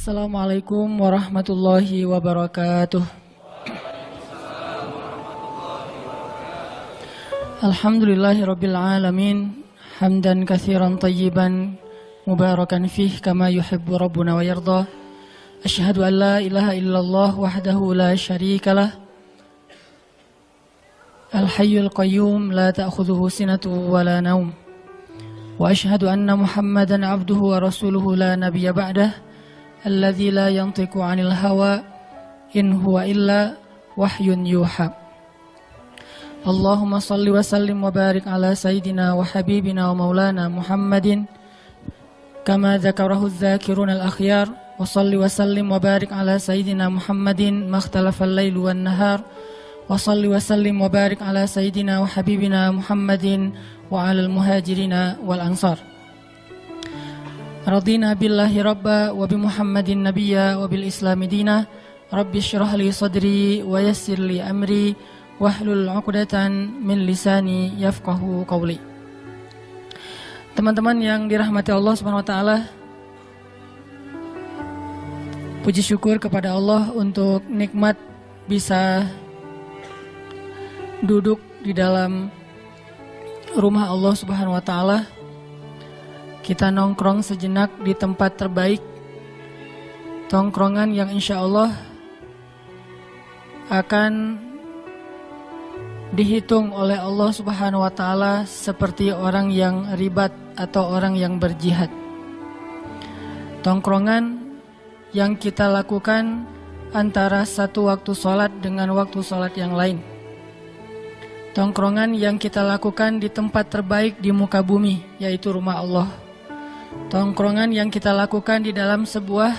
Assalamualaikum warahmatullahi wabarakatuh. Alhamdulillahirabbil alamin, hamdan katsiran tayyiban mubarakan fih kama yuhibbu rabbuna wa yarda. Asyhadu an la ilaha illallah wahdahu la syarikalah. Al-hayyul qayyum la ta'khudhuhu sinatun wa la naum. Wa asyhadu anna Muhammadan 'abduhu wa rasuluhu la nabiyya ba'dah. Alladzi la yantiqu 'anil hawa in huwa illa wahyun yuha. Allahumma salli wa sallim wa barik ala sayyidina wa habibina wa maulana Muhammadin kama dzakarahu adh-dzakirun al-akhyar wa salli wa sallim wa barik ala sayyidina Muhammadin makhtalafa al-lailu wan nahar wa salli wa sallim wa barik ala sayyidina wa habibina Muhammadin wa ala al-muhajirina wal ansar. Radina billahi rabba wa bi Muhammadin nabiyya wa bil islami dina. Rabbi syrah li sadri wa yassir li amri wahlul 'uqdatan min lisani yafqahu qawli. Teman-teman yang dirahmati Allah Subhanahu wa taala, puji syukur kepada Allah untuk nikmat bisa duduk di dalam rumah Allah Subhanahu wa taala. Kita nongkrong sejenak di tempat terbaik, tongkrongan yang insya Allah akan dihitung oleh Allah Subhanahu wa taala seperti orang yang ribat atau orang yang berjihad. Tongkrongan yang kita lakukan antara satu waktu sholat dengan waktu sholat yang lain. Tongkrongan yang kita lakukan di tempat terbaik di muka bumi, yaitu rumah Allah. Tongkrongan yang kita lakukan di dalam sebuah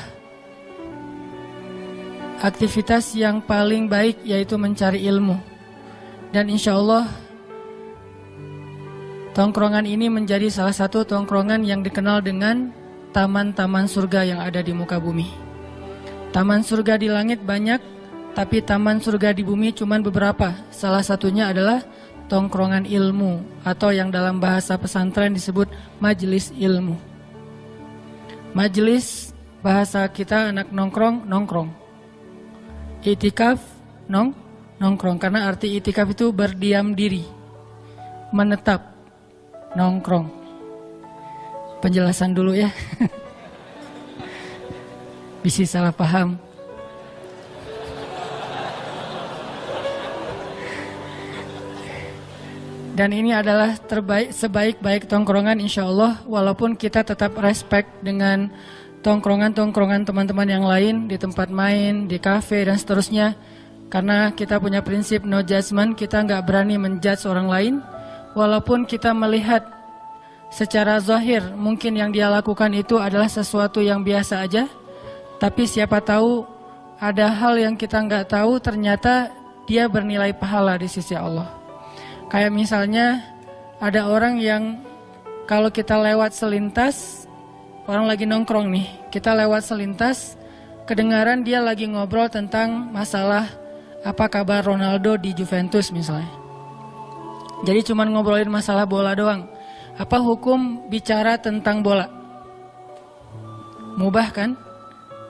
aktivitas yang paling baik, yaitu mencari ilmu. Dan insya Allah tongkrongan ini menjadi salah satu tongkrongan yang dikenal dengan taman-taman surga yang ada di muka bumi. Taman surga di langit banyak, tapi taman surga di bumi cuma beberapa. Salah satunya adalah tongkrongan ilmu, atau yang dalam bahasa pesantren disebut majelis ilmu. Majelis bahasa kita anak nongkrong. Itikaf nongkrong, karena arti itikaf itu berdiam diri, menetap, nongkrong. Penjelasan dulu ya. Bisa salah paham. Dan ini adalah sebaik-baik tongkrongan insya Allah, walaupun kita tetap respect dengan tongkrongan-tongkrongan teman-teman yang lain di tempat main, di kafe dan seterusnya. Karena kita punya prinsip no judgment, kita nggak berani menjudge orang lain. Walaupun kita melihat secara zahir mungkin yang dia lakukan itu adalah sesuatu yang biasa aja. Tapi siapa tahu ada hal yang kita nggak tahu, ternyata dia bernilai pahala di sisi Allah. Kayak misalnya ada orang yang kalau kita lewat selintas, orang lagi nongkrong nih, kita lewat selintas, kedengaran dia lagi ngobrol tentang masalah apa kabar Ronaldo di Juventus misalnya. Jadi cuma ngobrolin masalah bola doang. Apa hukum bicara tentang bola? Mubah kan?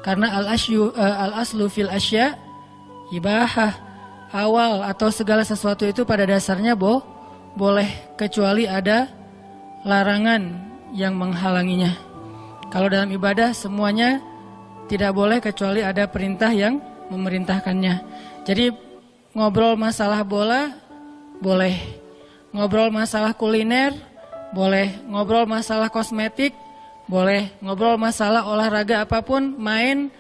Karena al-aslu fil asya ibahah. Awal atau segala sesuatu itu pada dasarnya boleh, kecuali ada larangan yang menghalanginya. Kalau dalam ibadah semuanya tidak boleh kecuali ada perintah yang memerintahkannya. Jadi ngobrol masalah bola boleh, ngobrol masalah kuliner boleh, ngobrol masalah kosmetik boleh, ngobrol masalah olahraga apapun, main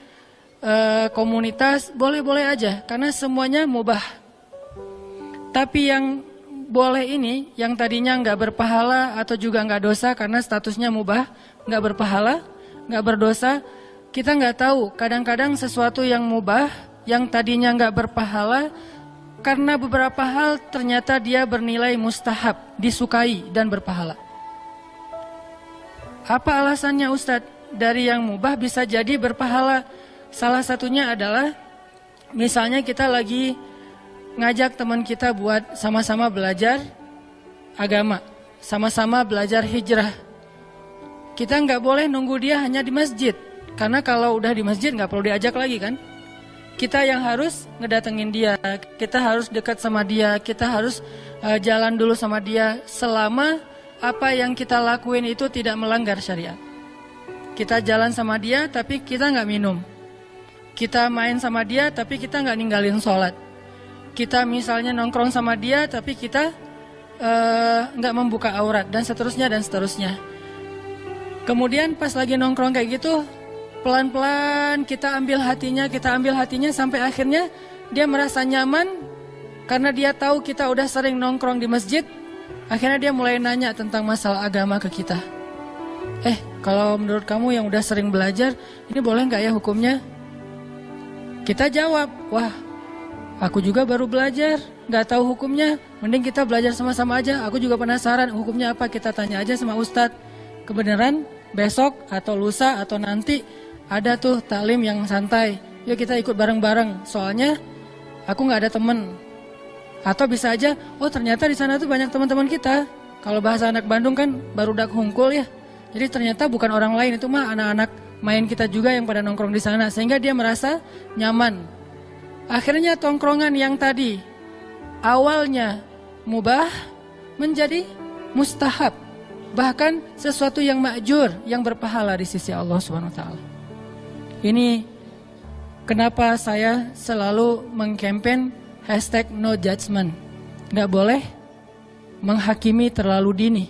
komunitas, boleh-boleh aja, karena semuanya mubah. Tapi yang boleh ini, yang tadinya nggak berpahala atau juga nggak dosa karena statusnya mubah, nggak berpahala, nggak berdosa, kita nggak tahu. Kadang-kadang sesuatu yang mubah, yang tadinya nggak berpahala, karena beberapa hal ternyata dia bernilai mustahab, disukai dan berpahala. Apa alasannya Ustadz? Dari yang mubah bisa jadi berpahala. Salah satunya adalah misalnya kita lagi ngajak teman kita buat sama-sama belajar agama, sama-sama belajar hijrah. Kita nggak boleh nunggu dia hanya di masjid. Karena kalau udah di masjid nggak perlu diajak lagi kan. Kita yang harus ngedatengin dia, kita harus dekat sama dia, kita harus jalan dulu sama dia selama apa yang kita lakuin itu tidak melanggar syariat. Kita jalan sama dia tapi kita nggak minum. Kita main sama dia tapi kita nggak ninggalin sholat. Kita misalnya nongkrong sama dia tapi kita nggak membuka aurat dan seterusnya dan seterusnya. Kemudian pas lagi nongkrong kayak gitu, pelan-pelan kita ambil hatinya sampai akhirnya dia merasa nyaman karena dia tahu kita udah sering nongkrong di masjid. Akhirnya dia mulai nanya tentang masalah agama ke kita. Kalau menurut kamu yang udah sering belajar, ini boleh nggak ya hukumnya? Kita jawab, wah aku juga baru belajar, nggak tahu hukumnya. Mending kita belajar sama-sama aja, aku juga penasaran hukumnya apa, kita tanya aja sama ustadz. Kebenaran besok atau lusa atau nanti ada tuh taklim yang santai, yuk kita ikut bareng-bareng. Soalnya aku nggak ada temen. Atau bisa aja, oh ternyata di sana tuh banyak teman-teman kita. Kalau bahasa anak Bandung kan barudak hungkul ya. Jadi ternyata bukan orang lain, itu mah anak-anak main kita juga yang pada nongkrong di sana, sehingga dia merasa nyaman. Akhirnya tongkrongan yang tadi awalnya mubah menjadi mustahab, bahkan sesuatu yang ma'jur, yang berpahala di sisi Allah Subhanahu wa taala. Ini kenapa saya selalu mengkampen #NoJudgment. Nggak boleh menghakimi terlalu dini.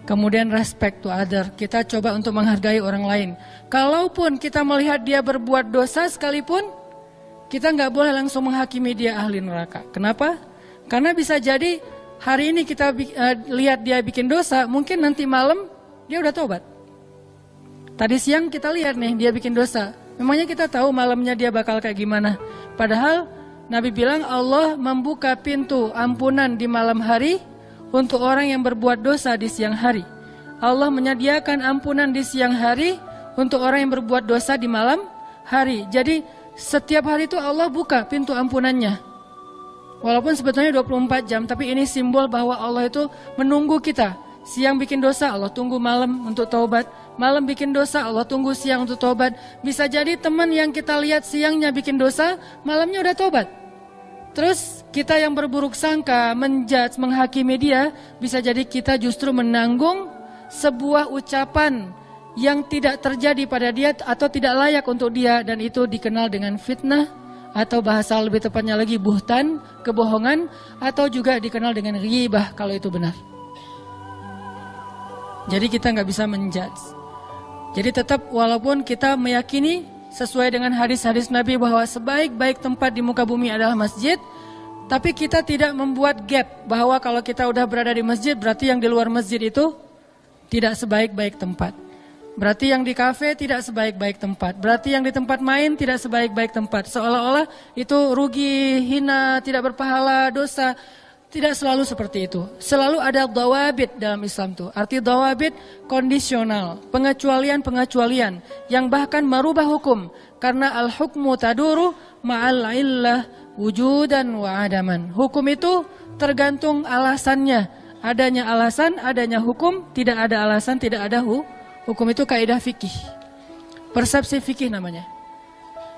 Kemudian respect to other. Kita coba untuk menghargai orang lain. Kalaupun kita melihat dia berbuat dosa sekalipun, kita nggak boleh langsung menghakimi dia ahli neraka. Kenapa? Karena bisa jadi hari ini kita lihat dia bikin dosa, mungkin nanti malam dia udah tobat. Tadi siang kita lihat nih dia bikin dosa. Memangnya kita tahu malamnya dia bakal kayak gimana? Padahal Nabi bilang Allah membuka pintu ampunan di malam hari untuk orang yang berbuat dosa di siang hari. Allah menyediakan ampunan di siang hari untuk orang yang berbuat dosa di malam hari. Jadi setiap hari itu Allah buka pintu ampunannya. Walaupun sebetulnya 24 jam, tapi ini simbol bahwa Allah itu menunggu kita. Siang bikin dosa, Allah tunggu malam untuk taubat. Malam bikin dosa, Allah tunggu siang untuk taubat. Bisa jadi teman yang kita lihat siangnya bikin dosa, malamnya udah taubat. Terus kita yang berburuk sangka, menjudge, menghakimi dia, bisa jadi kita justru menanggung sebuah ucapan yang tidak terjadi pada dia atau tidak layak untuk dia, dan itu dikenal dengan fitnah atau bahasa lebih tepatnya lagi buhtan, kebohongan, atau juga dikenal dengan ghibah kalau itu benar. Jadi kita nggak bisa menjudge. Jadi tetap walaupun kita meyakini sesuai dengan hadis-hadis Nabi bahwa sebaik-baik tempat di muka bumi adalah masjid, tapi kita tidak membuat gap bahwa kalau kita udah berada di masjid berarti yang di luar masjid itu tidak sebaik-baik tempat. Berarti yang di kafe tidak sebaik-baik tempat. Berarti yang di tempat main tidak sebaik-baik tempat. Seolah-olah itu rugi, hina, tidak berpahala, dosa. Tidak selalu seperti itu. Selalu ada dawabit dalam Islam tuh. Arti dawabit kondisional, pengecualian-pengecualian yang bahkan merubah hukum. Karena al-hukmu taduru ma'al illah wujudan wa adaman. Hukum itu tergantung alasannya. Adanya alasan, adanya hukum. Tidak ada alasan, tidak ada hukum. Itu kaidah fikih. Persepsi fikih namanya.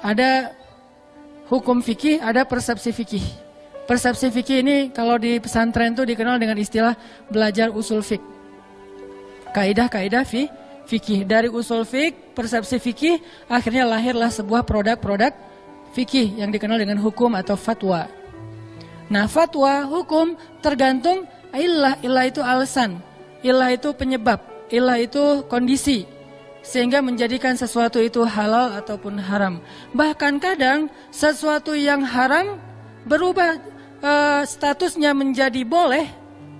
Ada hukum fikih, ada persepsi fikih. Persepsi fikih ini kalau di pesantren itu dikenal dengan istilah belajar usul fik. Kaidah-kaidah fikih. Dari usul fik, persepsi fikih, akhirnya lahirlah sebuah produk-produk fikih yang dikenal dengan hukum atau fatwa. Nah, fatwa, hukum tergantung illah. Illah itu alasan. Illah itu penyebab. Illah itu kondisi. Sehingga menjadikan sesuatu itu halal ataupun haram. Bahkan kadang sesuatu yang haram berubah statusnya menjadi boleh,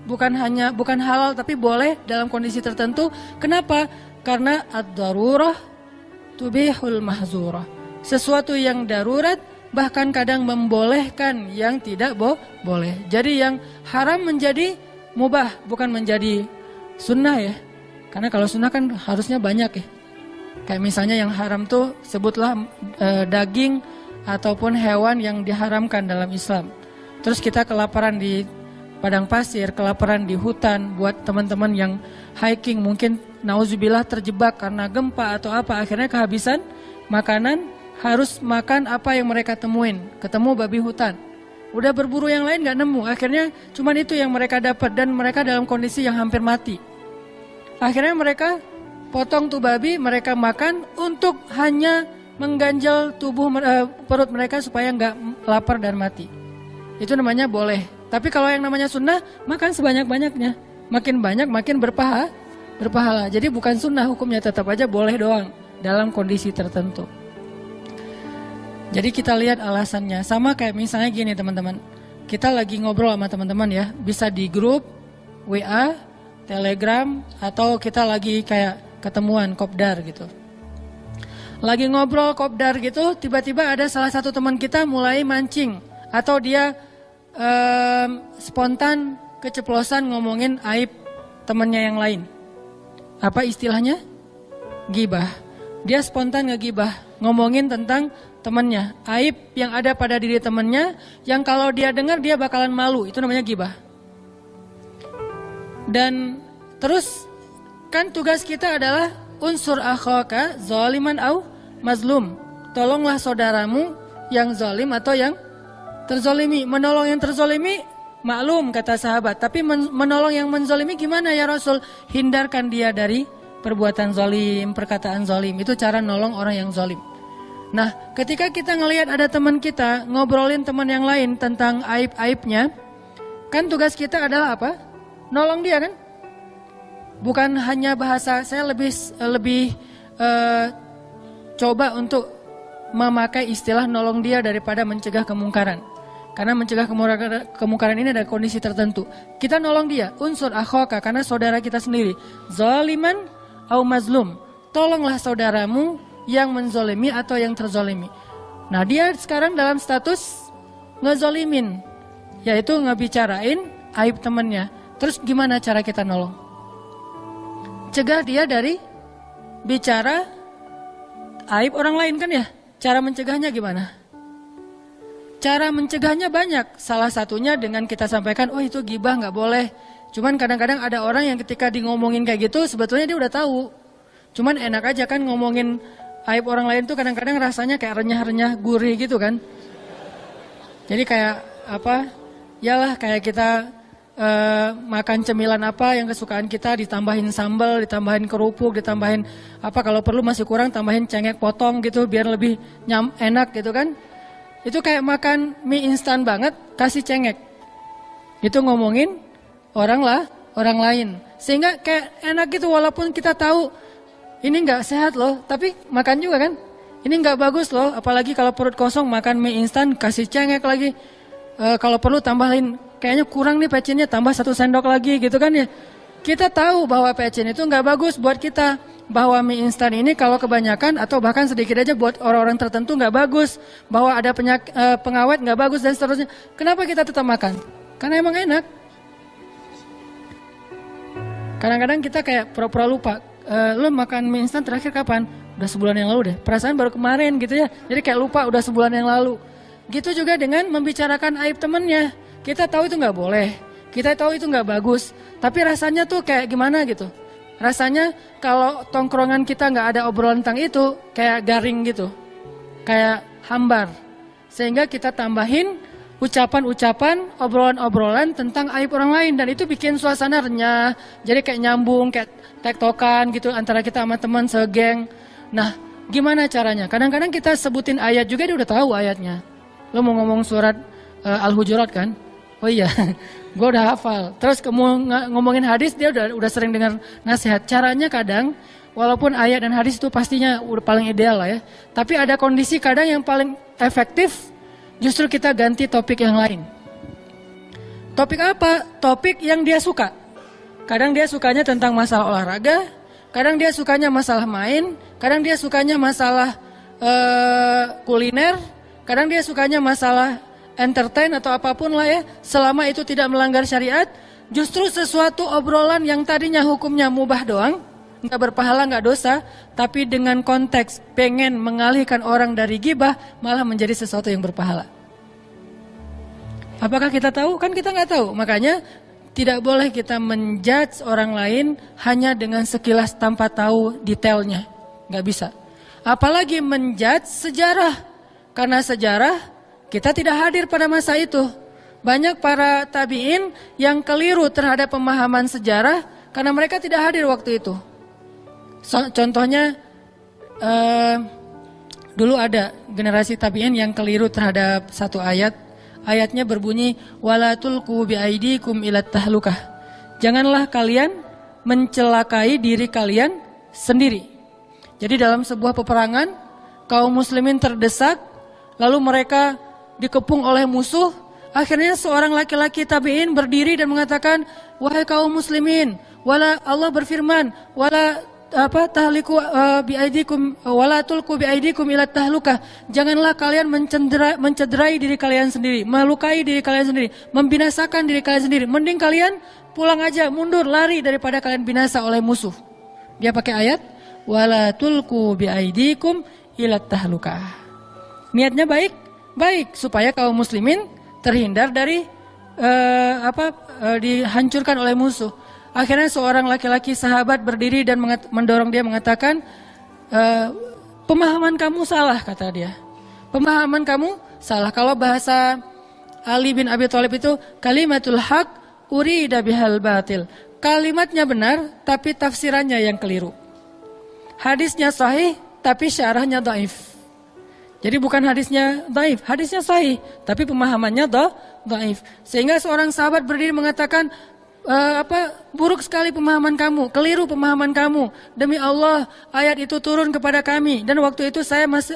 bukan halal tapi boleh dalam kondisi tertentu. Kenapa? Karena ad-darurah tubihul mahzurah. Sesuatu yang darurat bahkan kadang membolehkan yang tidak boleh. Jadi yang haram menjadi mubah, bukan menjadi sunnah ya. Karena kalau sunnah kan harusnya banyak ya. Kayak misalnya yang haram tuh sebutlah daging ataupun hewan yang diharamkan dalam Islam. Terus kita kelaparan di padang pasir, kelaparan di hutan, buat teman-teman yang hiking mungkin nauzubillah terjebak karena gempa atau apa, akhirnya kehabisan makanan, harus makan apa yang mereka temuin, ketemu babi hutan. Udah berburu yang lain gak nemu, akhirnya cuman itu yang mereka dapat dan mereka dalam kondisi yang hampir mati. Akhirnya mereka potong tuh babi, mereka makan untuk hanya mengganjal perut mereka supaya nggak lapar dan mati. Itu namanya boleh. Tapi kalau yang namanya sunnah, makan sebanyak-banyaknya. Makin banyak makin berpahala. Jadi bukan sunnah hukumnya, tetap aja boleh doang dalam kondisi tertentu. Jadi kita lihat alasannya. Sama kayak misalnya gini teman-teman. Kita lagi ngobrol sama teman-teman ya. Bisa di grup, WA, Telegram, atau kita lagi kayak ketemuan, kopdar gitu. Lagi ngobrol kopdar gitu, tiba-tiba ada salah satu teman kita mulai mancing. Atau dia spontan keceplosan ngomongin aib temannya yang lain. Apa istilahnya? Gibah. Dia spontan ngegibah, ngomongin tentang temannya, aib yang ada pada diri temannya, yang kalau dia dengar dia bakalan malu. Itu namanya gibah. Dan terus kan tugas kita adalah unsur akhaka zaliman au mazlum. Tolonglah saudaramu yang zalim atau yang terzolimi. Menolong yang terzolimi maklum kata sahabat. Tapi menolong yang menzolimi gimana ya Rasul? Hindarkan dia dari perbuatan zalim, perkataan zalim. Itu cara nolong orang yang zalim. Nah, ketika kita ngelihat ada teman kita ngobrolin teman yang lain tentang aib-aibnya, kan tugas kita adalah apa? Nolong dia kan? Bukan hanya bahasa, saya lebih coba untuk memakai istilah nolong dia daripada mencegah kemungkaran. Karena mencegah kemungkaran ini ada kondisi tertentu. Kita nolong dia, unsur akhaka, karena saudara kita sendiri. Zaliman au mazlum. Tolonglah saudaramu yang menzolimi atau yang terzolimi. Nah, dia sekarang dalam status ngezolimin, yaitu ngebicarain aib temannya. Terus gimana cara kita nolong? Cegah dia dari bicara aib orang lain kan ya? Cara mencegahnya gimana? Cara mencegahnya banyak. Salah satunya dengan kita sampaikan, oh itu gibah gak boleh. Cuman kadang-kadang ada orang yang ketika di ngomongin kayak gitu, sebetulnya dia udah tahu. Cuman enak aja kan ngomongin aib orang lain tuh kadang-kadang rasanya kayak renyah-renyah gurih gitu kan. Jadi kayak apa, yalah kayak kita makan cemilan apa yang kesukaan kita, ditambahin sambal, ditambahin kerupuk, ditambahin apa, kalau perlu masih kurang tambahin cengek potong gitu biar lebih enak gitu kan. Itu kayak makan mie instan banget kasih cengek. Itu ngomongin orang lain. Sehingga kayak enak gitu walaupun kita tahu ini nggak sehat loh, tapi makan juga kan. Ini nggak bagus loh, apalagi kalau perut kosong makan mie instan kasih cengek lagi. Kalau perlu tambahin, kayaknya kurang nih pecinnya, tambah 1 sendok lagi gitu kan ya. Kita tahu bahwa pecin itu nggak bagus buat kita. Bahwa mie instan ini kalau kebanyakan atau bahkan sedikit aja buat orang-orang tertentu nggak bagus. Bahwa ada pengawet nggak bagus dan seterusnya. Kenapa kita tetap makan? Karena emang enak. Kadang-kadang kita kayak pura-pura lupa. Lo makan mie instan terakhir kapan? Udah sebulan yang lalu deh. Perasaan baru kemarin gitu ya. Jadi kayak lupa udah sebulan yang lalu. Gitu juga dengan membicarakan aib temennya. Kita tahu itu nggak boleh. Kita tahu itu nggak bagus. Tapi rasanya tuh kayak gimana gitu. Rasanya kalau tongkrongan kita nggak ada obrolan tentang itu, kayak garing gitu, kayak hambar. Sehingga kita tambahin ucapan-ucapan, obrolan-obrolan tentang aib orang lain. Dan itu bikin suasana renyah, jadi kayak nyambung, kayak tektokan gitu antara kita sama teman segeng. Nah, gimana caranya? Kadang-kadang kita sebutin ayat juga, dia udah tahu ayatnya. Lo mau ngomong surat Al-Hujurat kan? Oh iya, gue udah hafal. Terus ngomongin hadis, dia udah sering dengar nasihat. Caranya kadang, walaupun ayat dan hadis itu pastinya udah paling ideal lah ya. Tapi ada kondisi kadang yang paling efektif, justru kita ganti topik yang lain. Topik apa? Topik yang dia suka. Kadang dia sukanya tentang masalah olahraga, kadang dia sukanya masalah main, kadang dia sukanya masalah kuliner, kadang dia sukanya masalah entertain atau apapun lah ya, selama itu tidak melanggar syariat. Justru sesuatu obrolan yang tadinya hukumnya mubah doang, nggak berpahala, nggak dosa, tapi dengan konteks pengen mengalihkan orang dari gibah, malah menjadi sesuatu yang berpahala. Apakah kita tahu? Kan kita nggak tahu. Makanya tidak boleh kita menjudge orang lain hanya dengan sekilas tanpa tahu detailnya. Nggak bisa. Apalagi menjudge sejarah. Karena sejarah kita tidak hadir pada masa itu. Banyak para tabi'in yang keliru terhadap pemahaman sejarah karena mereka tidak hadir waktu itu. Contohnya dulu ada generasi tabi'in yang keliru terhadap satu ayat. Ayatnya berbunyi wala tulqu biaidikum ilat tahlukah. Janganlah kalian mencelakai diri kalian sendiri. Jadi dalam sebuah peperangan kaum muslimin terdesak, lalu mereka dikepung oleh musuh. Akhirnya seorang laki-laki tabi'in berdiri dan mengatakan, wahai kaum muslimin, Allah berfirman, tahliku biaidikum wala tulqu biaidikum ila tahlukah. Janganlah kalian mencederai diri kalian sendiri, melukai diri kalian sendiri, membinasakan diri kalian sendiri. Mending kalian pulang aja, mundur, lari daripada kalian binasa oleh musuh. Dia pakai ayat wala tulqu biaidikum ila tahlukah. Niatnya baik supaya kaum muslimin terhindar dari dihancurkan oleh musuh. Akhirnya seorang laki-laki sahabat berdiri dan mendorong dia mengatakan, pemahaman kamu salah, kata dia. Pemahaman kamu salah. Kalau bahasa Ali bin Abi Thalib itu kalimatul haq urida bihal batil. Kalimatnya benar tapi tafsirannya yang keliru. Hadisnya sahih tapi syarahnya dhaif. Jadi bukan hadisnya dhaif, hadisnya sahih tapi pemahamannya dhaif. Sehingga seorang sahabat berdiri mengatakan, buruk sekali pemahaman kamu, keliru pemahaman kamu. Demi Allah, ayat itu turun kepada kami dan waktu itu saya masih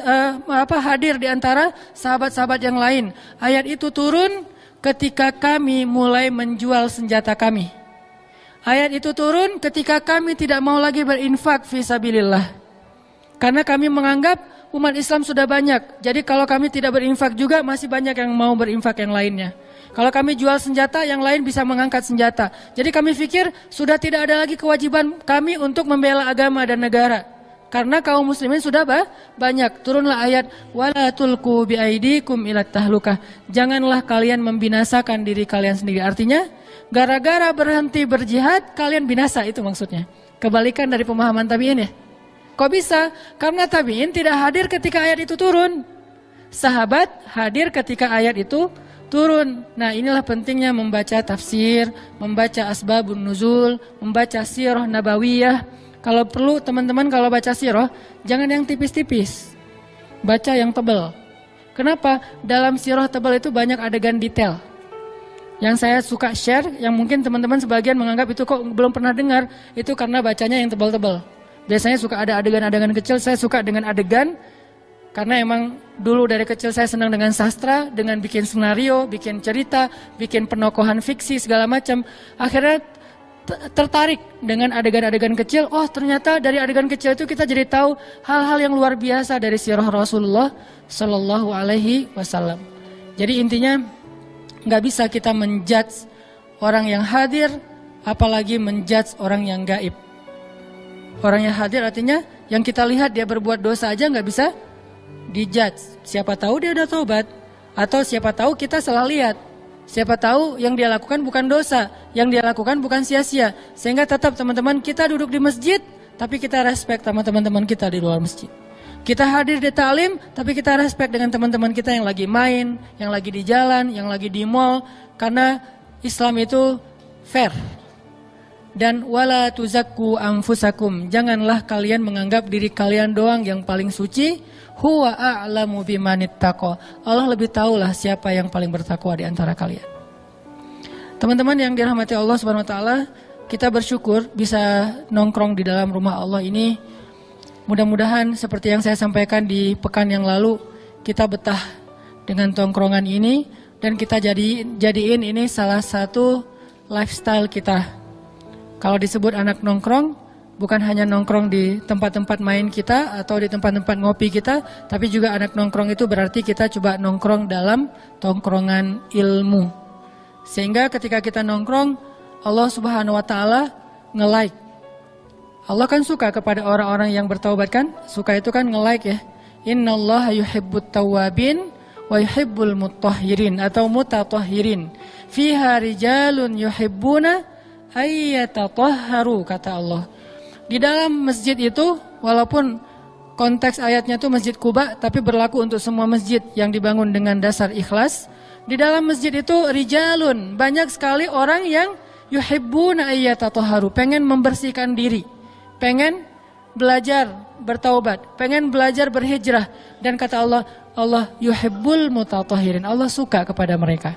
hadir di antara sahabat-sahabat yang lain. Ayat itu turun ketika kami mulai menjual senjata kami. Ayat itu turun ketika kami tidak mau lagi berinfak fisabilillah. Karena kami menganggap umat Islam sudah banyak. Jadi kalau kami tidak berinfak juga masih banyak yang mau berinfak yang lainnya. Kalau kami jual senjata, yang lain bisa mengangkat senjata. Jadi kami pikir sudah tidak ada lagi kewajiban kami untuk membela agama dan negara. Karena kaum muslimin sudah banyak. Turunlah ayat wala tulqu biaidikum ilat tahlukah. Janganlah kalian membinasakan diri kalian sendiri. Artinya, gara-gara berhenti berjihad, kalian binasa, itu maksudnya. Kebalikan dari pemahaman tabi'in ya. Kok bisa? Karena tabi'in tidak hadir ketika ayat itu turun. Sahabat hadir ketika ayat itu turun. Nah, inilah pentingnya membaca tafsir, membaca asbabun nuzul, membaca sirah nabawiyah. Kalau perlu teman-teman kalau baca sirah, jangan yang tipis-tipis. Baca yang tebal. Kenapa? Dalam sirah tebal itu banyak adegan detail. Yang saya suka share, yang mungkin teman-teman sebagian menganggap itu kok belum pernah dengar, itu karena bacanya yang tebal-tebal. Biasanya suka ada adegan-adegan kecil, saya suka dengan adegan. Karena emang dulu dari kecil saya senang dengan sastra, dengan bikin skenario, bikin cerita, bikin penokohan fiksi segala macam. Akhirnya tertarik dengan adegan-adegan kecil. Oh, ternyata dari adegan kecil itu kita jadi tahu hal-hal yang luar biasa dari sirah Rasulullah Shallallahu Alaihi Wasallam. Jadi intinya nggak bisa kita menjudge orang yang hadir, apalagi menjudge orang yang gaib. Orang yang hadir artinya yang kita lihat dia berbuat dosa aja nggak bisa dijudge. Siapa tahu dia udah taubat, atau siapa tahu kita salah lihat. Siapa tahu yang dia lakukan bukan dosa, yang dia lakukan bukan sia-sia. Sehingga tetap teman-teman kita duduk di masjid, tapi kita respect sama teman-teman kita di luar masjid. Kita hadir di ta'lim, tapi kita respect dengan teman-teman kita yang lagi main, yang lagi di jalan, yang lagi di mall. Karena Islam itu fair. Dan wala tuzakku anfusakum. Janganlah kalian menganggap diri kalian doang yang paling suci. Huwa a'lamu bimanittaqo. Allah lebih tahulah siapa yang paling bertakwa di antara kalian. Teman-teman yang dirahmati Allah Subhanahu wa taala, kita bersyukur bisa nongkrong di dalam rumah Allah ini. Mudah-mudahan seperti yang saya sampaikan di pekan yang lalu, kita betah dengan tongkrongan ini dan kita jadiin ini salah satu lifestyle kita. Kalau disebut anak nongkrong, bukan hanya nongkrong di tempat-tempat main kita atau di tempat-tempat ngopi kita, tapi juga anak nongkrong itu berarti kita coba nongkrong dalam tongkrongan ilmu. Sehingga ketika kita nongkrong, Allah Subhanahu wa taala nge-like. Allah kan suka kepada orang-orang yang bertaubat kan? Suka itu kan nge-like ya. Innallaha yuhibbut tawwabin wa yuhibbul mutahhirin atau mutatahhirin. Fiha rijalun yuhibbuna ayyatatahharu, kata Allah. Di dalam masjid itu, walaupun konteks ayatnya itu Masjid Quba, tapi berlaku untuk semua masjid yang dibangun dengan dasar ikhlas. Di dalam masjid itu rijalun, banyak sekali orang yang yuhibbuna ayyatatahharu, pengen membersihkan diri, pengen belajar bertaubat, pengen belajar berhijrah. Dan kata Allah, Allah yuhibbul mutatahhirin, Allah suka kepada mereka.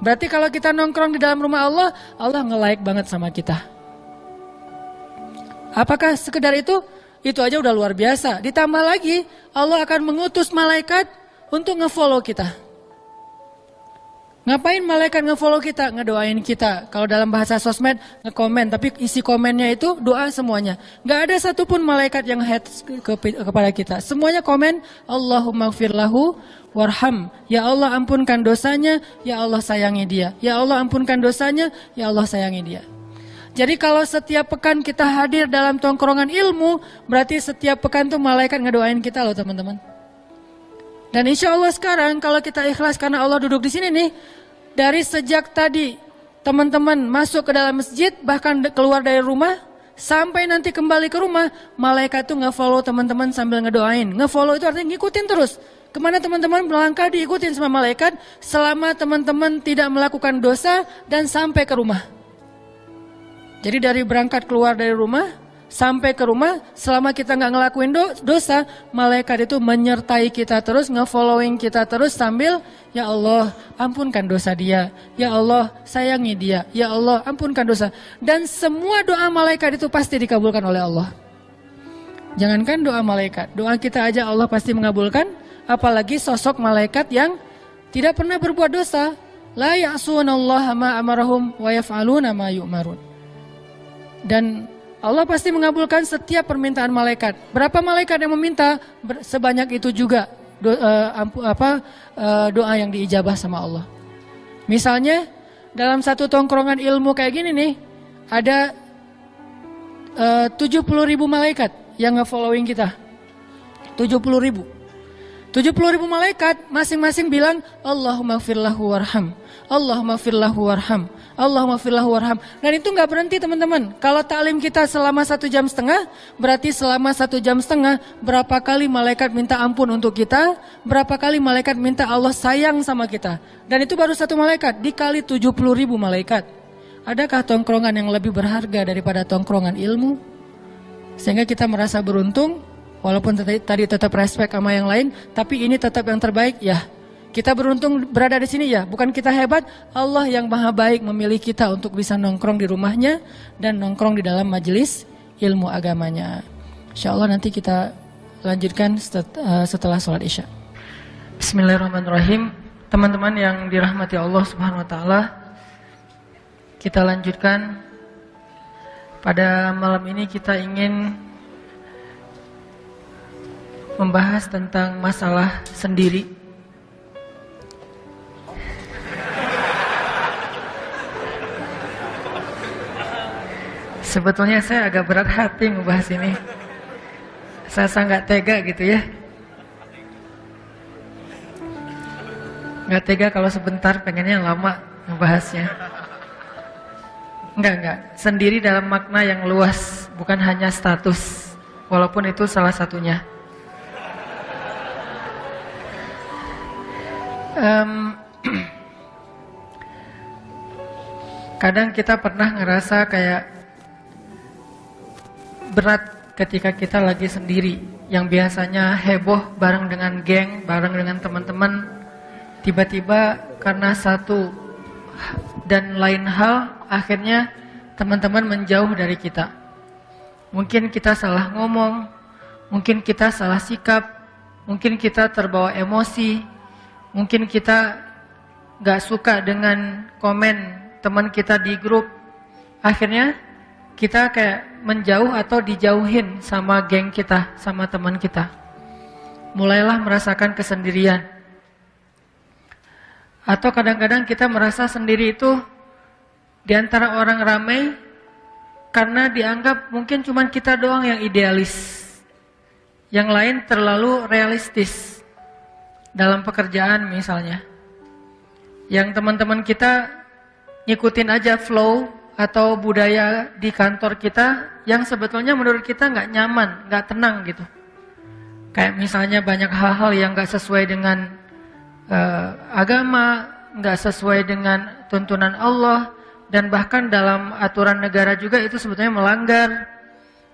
Berarti kalau kita nongkrong di dalam rumah Allah, Allah nge-like banget sama kita. Apakah sekedar itu? Itu aja udah luar biasa. Ditambah lagi, Allah akan mengutus malaikat untuk nge-follow kita. Ngapain malaikat nge-follow kita? Ngedoain kita. Kalau dalam bahasa sosmed, nge-komen. Tapi isi komennya itu doa semuanya. Gak ada satupun malaikat yang hate kepada kita. Semuanya komen, Allahumma gfirlahu warham. Ya Allah ampunkan dosanya, ya Allah sayangi dia. Ya Allah ampunkan dosanya, ya Allah sayangi dia. Jadi kalau setiap pekan kita hadir dalam tongkrongan ilmu, berarti setiap pekan tuh malaikat ngedoain kita loh teman-teman. Dan insya Allah sekarang kalau kita ikhlas karena Allah duduk di sini nih, dari sejak tadi teman-teman masuk ke dalam masjid, bahkan keluar dari rumah, sampai nanti kembali ke rumah, malaikat tuh nge-follow teman-teman sambil ngedoain. Nge-follow itu artinya ngikutin terus. Kemana teman-teman melangkah diikutin sama malaikat selama teman-teman tidak melakukan dosa dan sampai ke rumah. Jadi dari berangkat keluar dari rumah sampai ke rumah, selama kita nggak ngelakuin dosa, malaikat itu menyertai kita terus, nge-following kita terus sambil, ya Allah ampunkan dosa dia, ya Allah sayangi dia, ya Allah ampunkan dosa. Dan semua doa malaikat itu pasti dikabulkan oleh Allah. Jangankan doa malaikat, doa kita aja Allah pasti mengabulkan, apalagi sosok malaikat yang tidak pernah berbuat dosa. La ya'sunallaha ma amarahum wa yaf'aluna ma yu'marun. Dan Allah pasti mengabulkan setiap permintaan malaikat. Berapa malaikat yang meminta, sebanyak itu juga doa yang diijabah sama Allah. Misalnya dalam satu tongkrongan ilmu kayak gini nih, ada 70.000 malaikat yang nge-following kita. 70.000 malaikat masing-masing bilang Allahumma gfirlahu warham, Allahumma gfirlahu warham, Allahumma gfirlahu warham. Dan itu gak berhenti teman-teman. Kalau taklim kita selama 1,5 jam, berarti selama 1,5 jam berapa kali malaikat minta ampun untuk kita, berapa kali malaikat minta Allah sayang sama kita. Dan itu baru satu malaikat, dikali 70.000 malaikat. Adakah tongkrongan yang lebih berharga daripada tongkrongan ilmu? Sehingga kita merasa beruntung, walaupun tadi tetap respect sama yang lain, tapi ini tetap yang terbaik ya. Kita beruntung berada di sini ya, bukan kita hebat, Allah yang maha baik memilih kita untuk bisa nongkrong di rumahnya dan nongkrong di dalam majelis ilmu agamanya. InsyaAllah nanti kita lanjutkan setelah sholat isya. Bismillahirrahmanirrahim. Teman-teman yang dirahmati Allah Subhanahu Wa Taala, kita lanjutkan. Pada malam ini kita ingin membahas tentang masalah sendiri. Sebetulnya saya agak berat hati membahas ini. Saya nggak tega gitu ya. Nggak tega kalau sebentar, pengennya lama membahasnya. Enggak. Sendiri dalam makna yang luas, bukan hanya status. Walaupun itu salah satunya. Kadang kita pernah ngerasa kayak berat ketika kita lagi sendiri, yang biasanya heboh bareng dengan geng, bareng dengan teman-teman, tiba-tiba karena satu dan lain hal, akhirnya teman-teman menjauh dari kita. Mungkin kita salah ngomong, mungkin kita salah sikap, mungkin kita terbawa emosi, mungkin kita gak suka dengan komen teman kita di grup. Akhirnya kita kayak menjauh atau dijauhin sama geng kita, sama teman kita. Mulailah merasakan kesendirian. Atau kadang-kadang kita merasa sendiri itu di antara orang ramai karena dianggap mungkin cuma kita doang yang idealis. Yang lain terlalu realistis. dalam pekerjaan misalnya. Yang teman-teman kita ngikutin aja flow atau budaya di kantor kita yang sebetulnya menurut kita nggak nyaman, nggak tenang gitu. Kayak misalnya banyak hal-hal yang nggak sesuai dengan agama, nggak sesuai dengan tuntunan Allah, dan bahkan dalam aturan negara juga itu sebetulnya melanggar.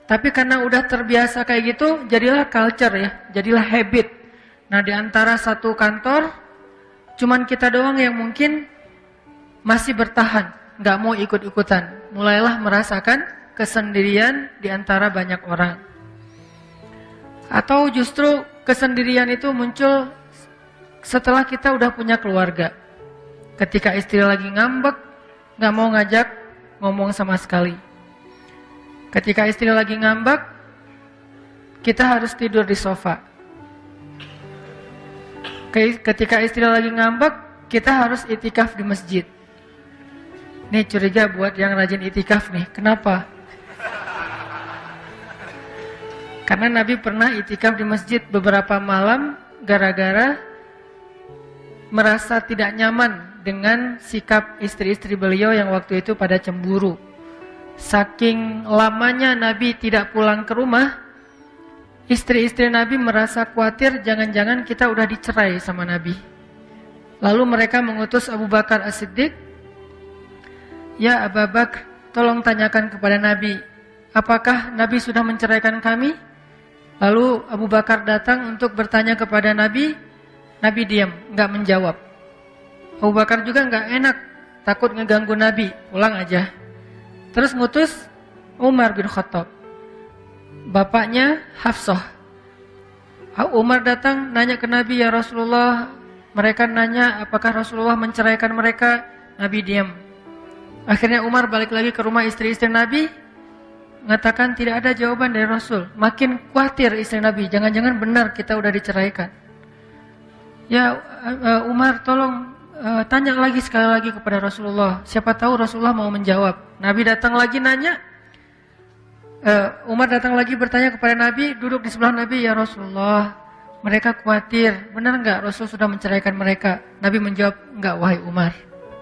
Tapi karena udah terbiasa kayak gitu, jadilah culture ya, jadilah habit. Nah di antara satu kantor, cuman kita doang yang mungkin masih bertahan, nggak mau ikut-ikutan. Mulailah merasakan kesendirian di antara banyak orang. Atau justru kesendirian itu muncul setelah kita udah punya keluarga. Ketika istri lagi ngambek, nggak mau ngajak ngomong sama sekali. Ketika istri lagi ngambek, kita harus tidur di sofa. Ketika istri lagi ngambek, kita harus itikaf di masjid. Nih curiga buat yang rajin itikaf nih, kenapa? Karena Nabi pernah itikaf di masjid beberapa malam gara-gara merasa tidak nyaman dengan sikap istri-istri beliau yang waktu itu pada cemburu. Saking lamanya Nabi tidak pulang ke rumah, istri-istri Nabi merasa khawatir jangan-jangan kita udah dicerai sama Nabi. Lalu mereka mengutus Abu Bakar As-Siddiq, "Ya Abu Bakar, tolong tanyakan kepada Nabi, apakah Nabi sudah menceraikan kami?" Lalu Abu Bakar datang untuk bertanya kepada Nabi. Nabi diam, nggak menjawab. Abu Bakar juga nggak enak, takut ngeganggu Nabi, pulang aja. Terus ngutus Umar bin Khattab, bapaknya Hafsah. Umar datang nanya ke Nabi, "Ya Rasulullah," mereka nanya apakah Rasulullah menceraikan mereka. Nabi diam. Akhirnya Umar balik lagi ke rumah istri-istri Nabi, mengatakan tidak ada jawaban dari Rasul. Makin khawatir istri Nabi, jangan-jangan benar kita udah diceraikan. "Ya Umar, tolong tanya lagi sekali lagi kepada Rasulullah, siapa tahu Rasulullah mau menjawab." Nabi datang lagi nanya, Umar datang lagi bertanya kepada Nabi, duduk di sebelah Nabi, "Ya Rasulullah, mereka khawatir, benar enggak Rasul sudah menceraikan mereka?" Nabi menjawab, "Enggak wahai Umar,"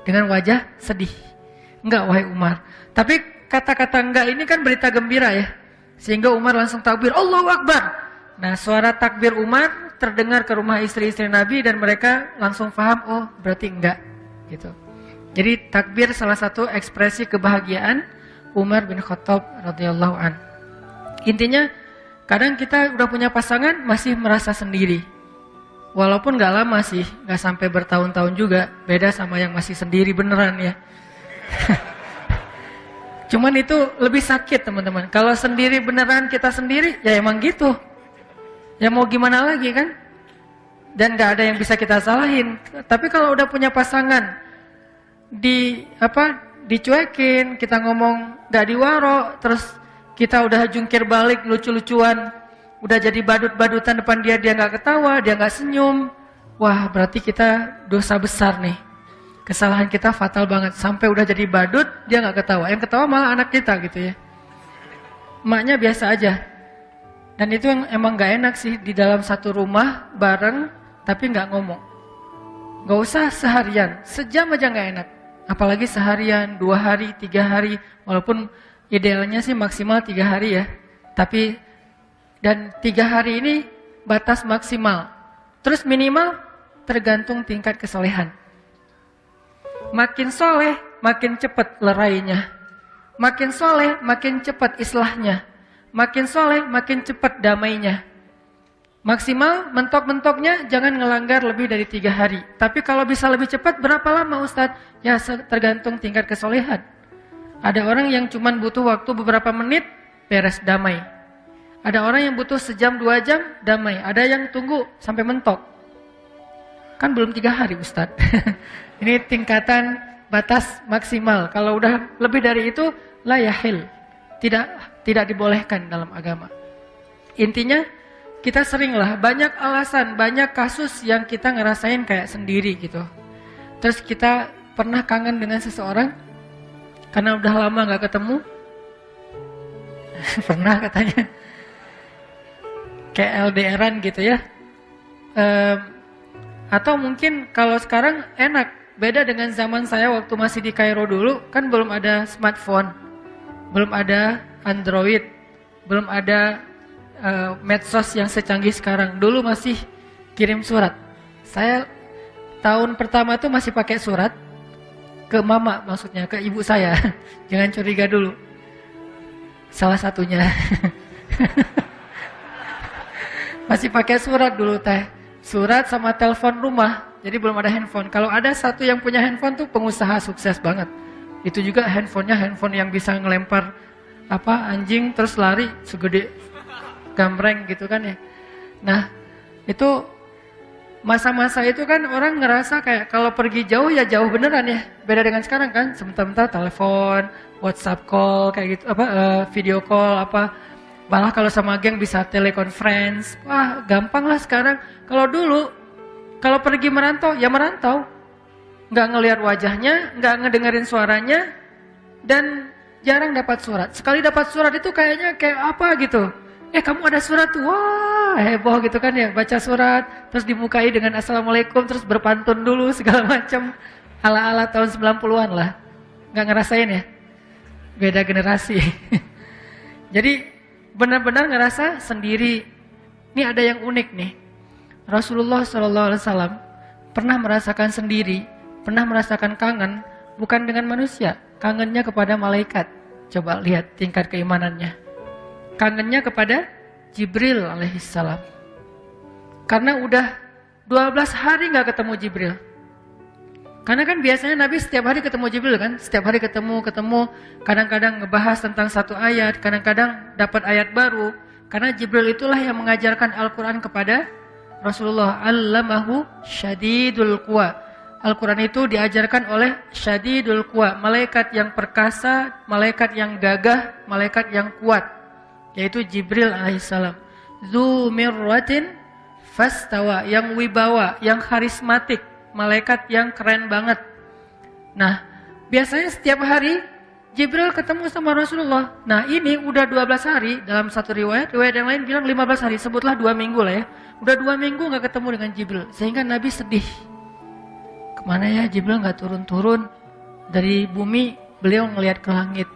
dengan wajah sedih. "Enggak wahai Umar." Tapi kata-kata enggak ini kan berita gembira ya, sehingga Umar langsung takbir, Allahu Akbar. Nah suara takbir Umar terdengar ke rumah istri-istri Nabi dan mereka langsung paham, oh berarti enggak gitu. Jadi takbir salah satu ekspresi kebahagiaan Umar bin Khattab radhiyallahu an. Intinya kadang kita udah punya pasangan masih merasa sendiri, walaupun enggak lama sih, enggak sampai bertahun-tahun juga. Beda sama yang masih sendiri beneran ya. Cuman itu lebih sakit teman-teman. Kalau sendiri beneran kita sendiri, ya emang gitu. Ya mau gimana lagi kan? Dan gak ada yang bisa kita salahin. Tapi kalau udah punya pasangan, dicuekin, kita ngomong gak diwaro, terus kita udah jungkir balik lucu-lucuan, udah jadi badut-badutan depan dia gak ketawa, dia gak senyum. Wah berarti kita dosa besar nih. Kesalahan kita fatal banget, sampai udah jadi badut dia nggak ketawa, yang ketawa malah anak kita gitu ya. Emaknya biasa aja. Dan itu yang emang nggak enak sih di dalam satu rumah bareng tapi nggak ngomong. Nggak usah seharian, sejam aja nggak enak. Apalagi seharian, 2 hari, 3 hari, walaupun idealnya sih maksimal 3 hari ya. Tapi dan 3 hari ini batas maksimal. Terus minimal tergantung tingkat kesolehan. Makin soleh, makin cepat lerainya. Makin soleh, makin cepat islahnya. Makin soleh, makin cepat damainya. Maksimal, mentok-mentoknya jangan ngelanggar lebih dari 3 hari. Tapi kalau bisa lebih cepat, berapa lama Ustadz? Ya tergantung tingkat kesolehan. Ada orang yang cuma butuh waktu beberapa menit, beres damai. Ada orang yang butuh sejam 2 jam, damai. Ada yang tunggu sampai mentok. Kan belum 3 hari Ustadz. Ini tingkatan batas maksimal. Kalau udah lebih dari itu, la yahil. Tidak dibolehkan dalam agama. Intinya, kita seringlah banyak alasan, banyak kasus yang kita ngerasain kayak sendiri gitu. Terus kita pernah kangen dengan seseorang, karena udah lama gak ketemu. Pernah katanya. Kayak LDRan gitu ya. Atau mungkin kalau sekarang enak, beda dengan zaman saya waktu masih di Kairo dulu, kan belum ada smartphone, belum ada Android, belum ada medsos yang secanggih sekarang. Dulu masih kirim surat. Saya tahun pertama tuh masih pakai surat ke mama, maksudnya ke ibu saya. Jangan curiga dulu. Salah satunya. Masih pakai surat dulu teh. Surat sama telepon rumah. Jadi belum ada handphone. Kalau ada satu yang punya handphone tuh pengusaha sukses banget. Itu juga handphonenya handphone yang bisa ngelempar anjing terus lari segede gambreng gitu kan ya. Nah, itu masa-masa itu kan orang ngerasa kayak kalau pergi jauh ya jauh beneran ya. Beda dengan sekarang kan, sebentar-bentar telepon, WhatsApp call kayak gitu, video call Malah kalau sama geng bisa teleconference. Wah, gampang lah sekarang. Kalau dulu kalau pergi merantau ya merantau. Nggak ngelihat wajahnya, nggak ngedengerin suaranya, dan jarang dapat surat. Sekali dapat surat itu kayaknya kayak apa gitu. Kamu ada surat tuh, wah heboh gitu kan ya, baca surat, terus dibukai dengan assalamualaikum, terus berpantun dulu segala macam, ala-ala tahun 90-an lah. Nggak ngerasain ya, beda generasi. Jadi benar-benar ngerasa sendiri. Ini ada yang unik nih, Rasulullah SAW pernah merasakan sendiri, pernah merasakan kangen, bukan dengan manusia, kangennya kepada malaikat. Coba lihat tingkat keimanannya. Kangennya kepada Jibril alaihissalam. Karena udah 12 hari gak ketemu Jibril. Karena kan biasanya Nabi setiap hari ketemu Jibril kan. Setiap hari ketemu. Kadang-kadang ngebahas tentang satu ayat. Kadang-kadang dapat ayat baru. Karena Jibril itulah yang mengajarkan Al-Quran kepada Rasulullah. Allamahu syadidul quwa. Al-Quran itu diajarkan oleh syadidul quwa. Malaikat yang perkasa, malaikat yang gagah, malaikat yang kuat. Yaitu Jibril alaihissalam. Dzu mirratin fastawa, yang wibawa, yang karismatik, malaikat yang keren banget. Nah, biasanya setiap hari Jibril ketemu sama Rasulullah. Nah, ini udah 12 hari dalam satu riwayat yang lain bilang 15 hari, sebutlah 2 minggu lah ya. Udah 2 minggu gak ketemu dengan Jibril, sehingga Nabi sedih. Kemana ya Jibril gak turun-turun dari bumi, beliau ngelihat ke langit.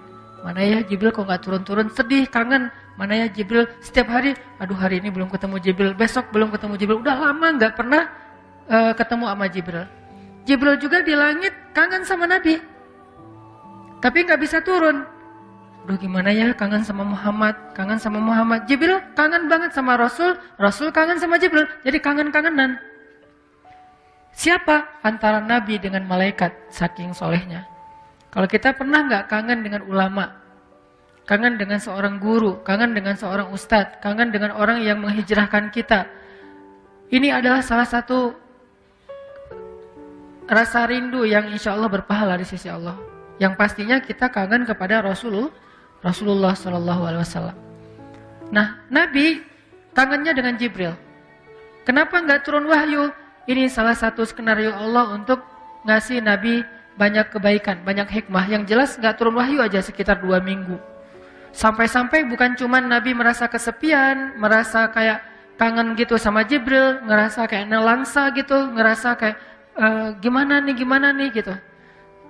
Mana ya Jibril kok gak turun-turun, sedih, kangen. Mana ya Jibril, setiap hari, aduh hari ini belum ketemu Jibril, besok belum ketemu Jibril, udah lama gak pernah ketemu sama Jibril. Jibril juga di langit kangen sama Nabi, tapi gak bisa turun. Aduh gimana ya, kangen sama Muhammad. Jibril kangen banget sama Rasul, Rasul kangen sama Jibril, jadi kangen-kangenan. Siapa? Antara Nabi dengan malaikat, saking solehnya. Kalau kita pernah gak kangen dengan ulama, kangen dengan seorang guru, kangen dengan seorang ustadz, kangen dengan orang yang menghijrahkan kita. Ini adalah salah satu rasa rindu yang insya Allah berpahala di sisi Allah. Yang pastinya kita kangen kepada Rasulullah SAW. Nah, Nabi kangennya dengan Jibril. Kenapa nggak turun wahyu? Ini salah satu skenario Allah untuk ngasih Nabi banyak kebaikan, banyak hikmah. Yang jelas nggak turun wahyu aja sekitar 2 minggu. Sampai-sampai bukan cuma Nabi merasa kesepian, merasa kayak kangen gitu sama Jibril, ngerasa kayak nelangsa gitu, ngerasa kayak gimana nih gitu.